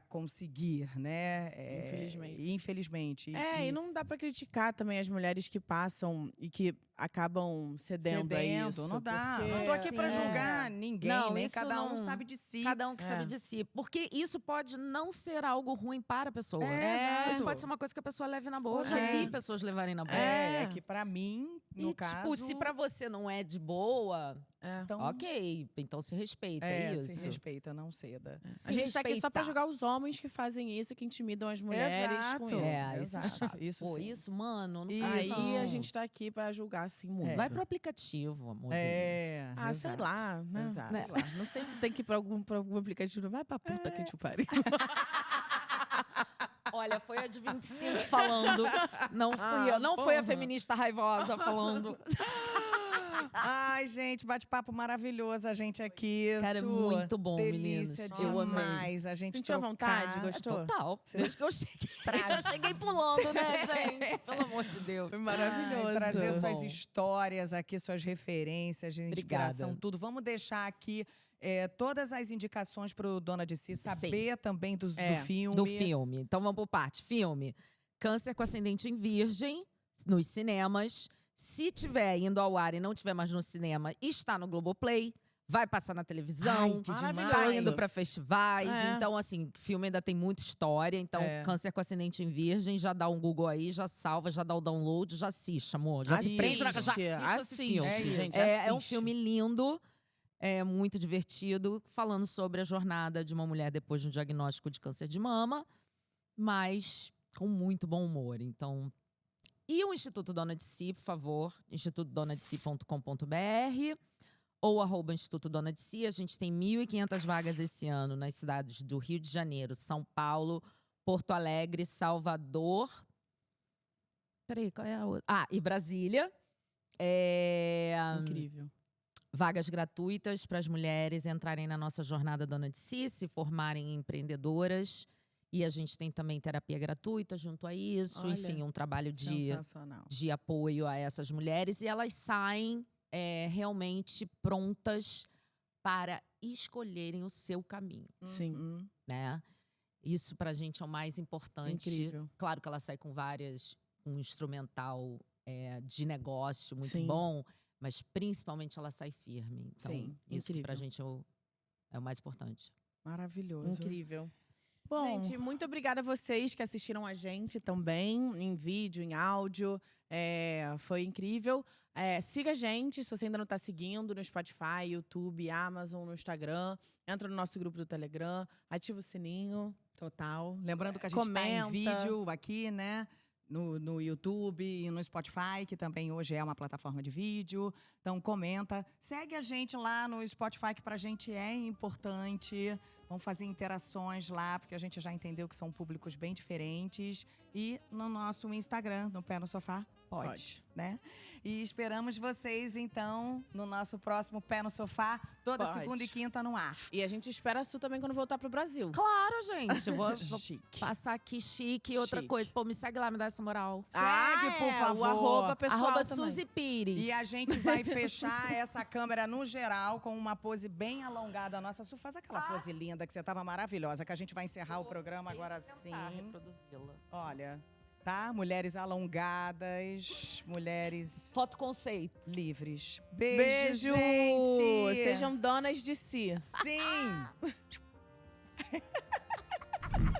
conseguir, né? Infelizmente. Infelizmente. E não dá pra criticar também as mulheres que passam e que acabam cedendo a isso. não dá. porque- Não tô aqui para Sim. julgar ninguém, Não, nem isso cada um não- sabe de si. Cada um que É. sabe de si. Porque isso pode não ser algo ruim para a pessoa. exato. Isso pode ser uma coisa que a pessoa leve na boa. Eu já É. vi pessoas levarem na boa. É que para mim, no E, caso... tipo, se pra você não é de boa, então, ok. Então se respeita, é isso. se respeita, não ceda. A gente tá aqui só pra respeitar. julgar os homens que fazem isso, que intimidam as mulheres com isso. Isso é exato. chato. Isso Pô, sim. isso, mano, não Isso. faz Aí não. a gente tá aqui pra julgar assim muito. Vai pro aplicativo, amorzinho. Sei lá, né? Exato. Né? Sei lá. Não sei se tem que ir pra algum aplicativo. Vai pra puta que te pariu. Olha, foi a de 25 falando. Não fui eu. Não foi a feminista raivosa falando. Ai, gente, bate-papo maravilhoso a gente aqui. Cara, é Su, muito bom, delícia meninos. Eu amei. demais a gente Sentiu à trocar. vontade? Gostou? Total. Desde que eu cheguei. Traz- Já cheguei pulando, né, gente? Pelo amor de Deus. Foi maravilhoso. Ai, trazer suas Bom. histórias aqui, suas referências de inspiração, Obrigada. tudo. Vamos deixar aqui todas as indicações para o Dona de Si saber também do filme. Do filme. Então vamos por parte. Filme. Câncer com Ascendente em Virgem, nos cinemas. Se tiver indo ao ar e não tiver mais no cinema, está no Globoplay. vai passar na televisão. Ai, que Maravilhoso. Tá demais. indo pra festivais. É. Então, assim, o filme ainda tem muita história. Então, É. Câncer com Ascendente em Virgem, já dá um Google aí, já salva, já dá o download, já assiste, amor. Já se Assiste, prende na casa, já assiste esse filme. É, gente, É um assiste. filme lindo, é muito divertido, falando sobre a jornada de uma mulher depois de um diagnóstico de câncer de mama, mas com muito bom humor. Então, e o Instituto Dona de Si, por favor, institutodonadesi.com.br ou @Instituto Dona de Si. A gente tem 1.500 vagas esse ano nas cidades do Rio de Janeiro, São Paulo, Porto Alegre, Salvador. Peraí, qual é a outra? Ah, e Brasília. Incrível. Vagas gratuitas para as mulheres entrarem na nossa jornada Dona de Si, se formarem empreendedoras. E a gente tem também terapia gratuita junto a isso. Olha, Enfim, um trabalho Sensacional. de apoio a essas mulheres. E elas saem realmente prontas para escolherem o seu caminho, Sim. Uhum. né? Isso pra gente é o mais importante. Incrível. Claro que ela sai com um instrumental de negócio muito Sim. bom, mas principalmente ela sai firme. Então, Sim, isso que pra incrível. gente é o mais importante. Maravilhoso. Incrível. Bom, Gente, muito obrigada a vocês que assistiram a gente também, em vídeo, em áudio. Foi incrível. Siga a gente, se você ainda não está seguindo, no Spotify, YouTube, Amazon, no Instagram. Entra no nosso grupo do Telegram, ativa o sininho. total. Lembrando que a gente está em Comenta. vídeo aqui, né? No YouTube e no Spotify, que também hoje é uma plataforma de vídeo. Então, comenta. Segue a gente lá no Spotify, que pra gente é importante. Vamos fazer interações lá, porque a gente já entendeu que são públicos bem diferentes. E no nosso Instagram, no Pé no Sofá, pode, né? E esperamos vocês, então, no nosso próximo Pé no Sofá, toda Pode. segunda e quinta no ar. E a gente espera a Su também quando voltar pro Brasil. Claro, gente. Eu vou Chique. passar aqui chique. E outra Chique. coisa, pô, me segue lá, me dá essa moral. Segue, por favor. O pessoal @, também. Suzy Pires. E a gente vai fechar essa câmera no geral com uma pose bem alongada. Nossa, Su, faz aquela pose linda que você tava maravilhosa, que a gente vai encerrar o programa agora sim. reproduzi-la. Olha, tá? Mulheres alongadas, mulheres Foto conceito. livres. Beijo! gente! Sejam donas de si. Sim!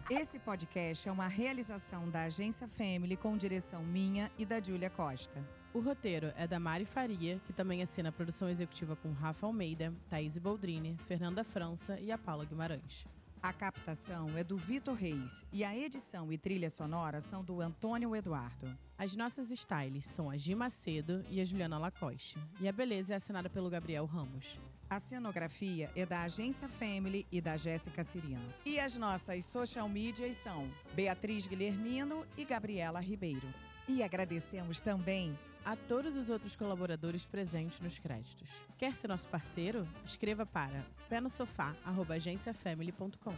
Esse podcast é uma realização da Agência Family com direção minha e da Júlia Costa. O roteiro é da Mari Faria, que também assina a produção executiva com Rafa Almeida, Thaís Boldrini, Fernanda França e a Paula Guimarães. A captação é do Vitor Reis e a edição e trilha sonora são do Antônio Eduardo. As nossas styles são a Gi Macedo e a Juliana Lacoste. E a beleza é assinada pelo Gabriel Ramos. A cenografia é da Agência Family e da Jéssica Cirino. E as nossas social medias são Beatriz Guilhermino e Gabriela Ribeiro. E agradecemos também A todos os outros colaboradores presentes nos créditos. Quer ser nosso parceiro? Escreva para penosofá@agenciafamily.com.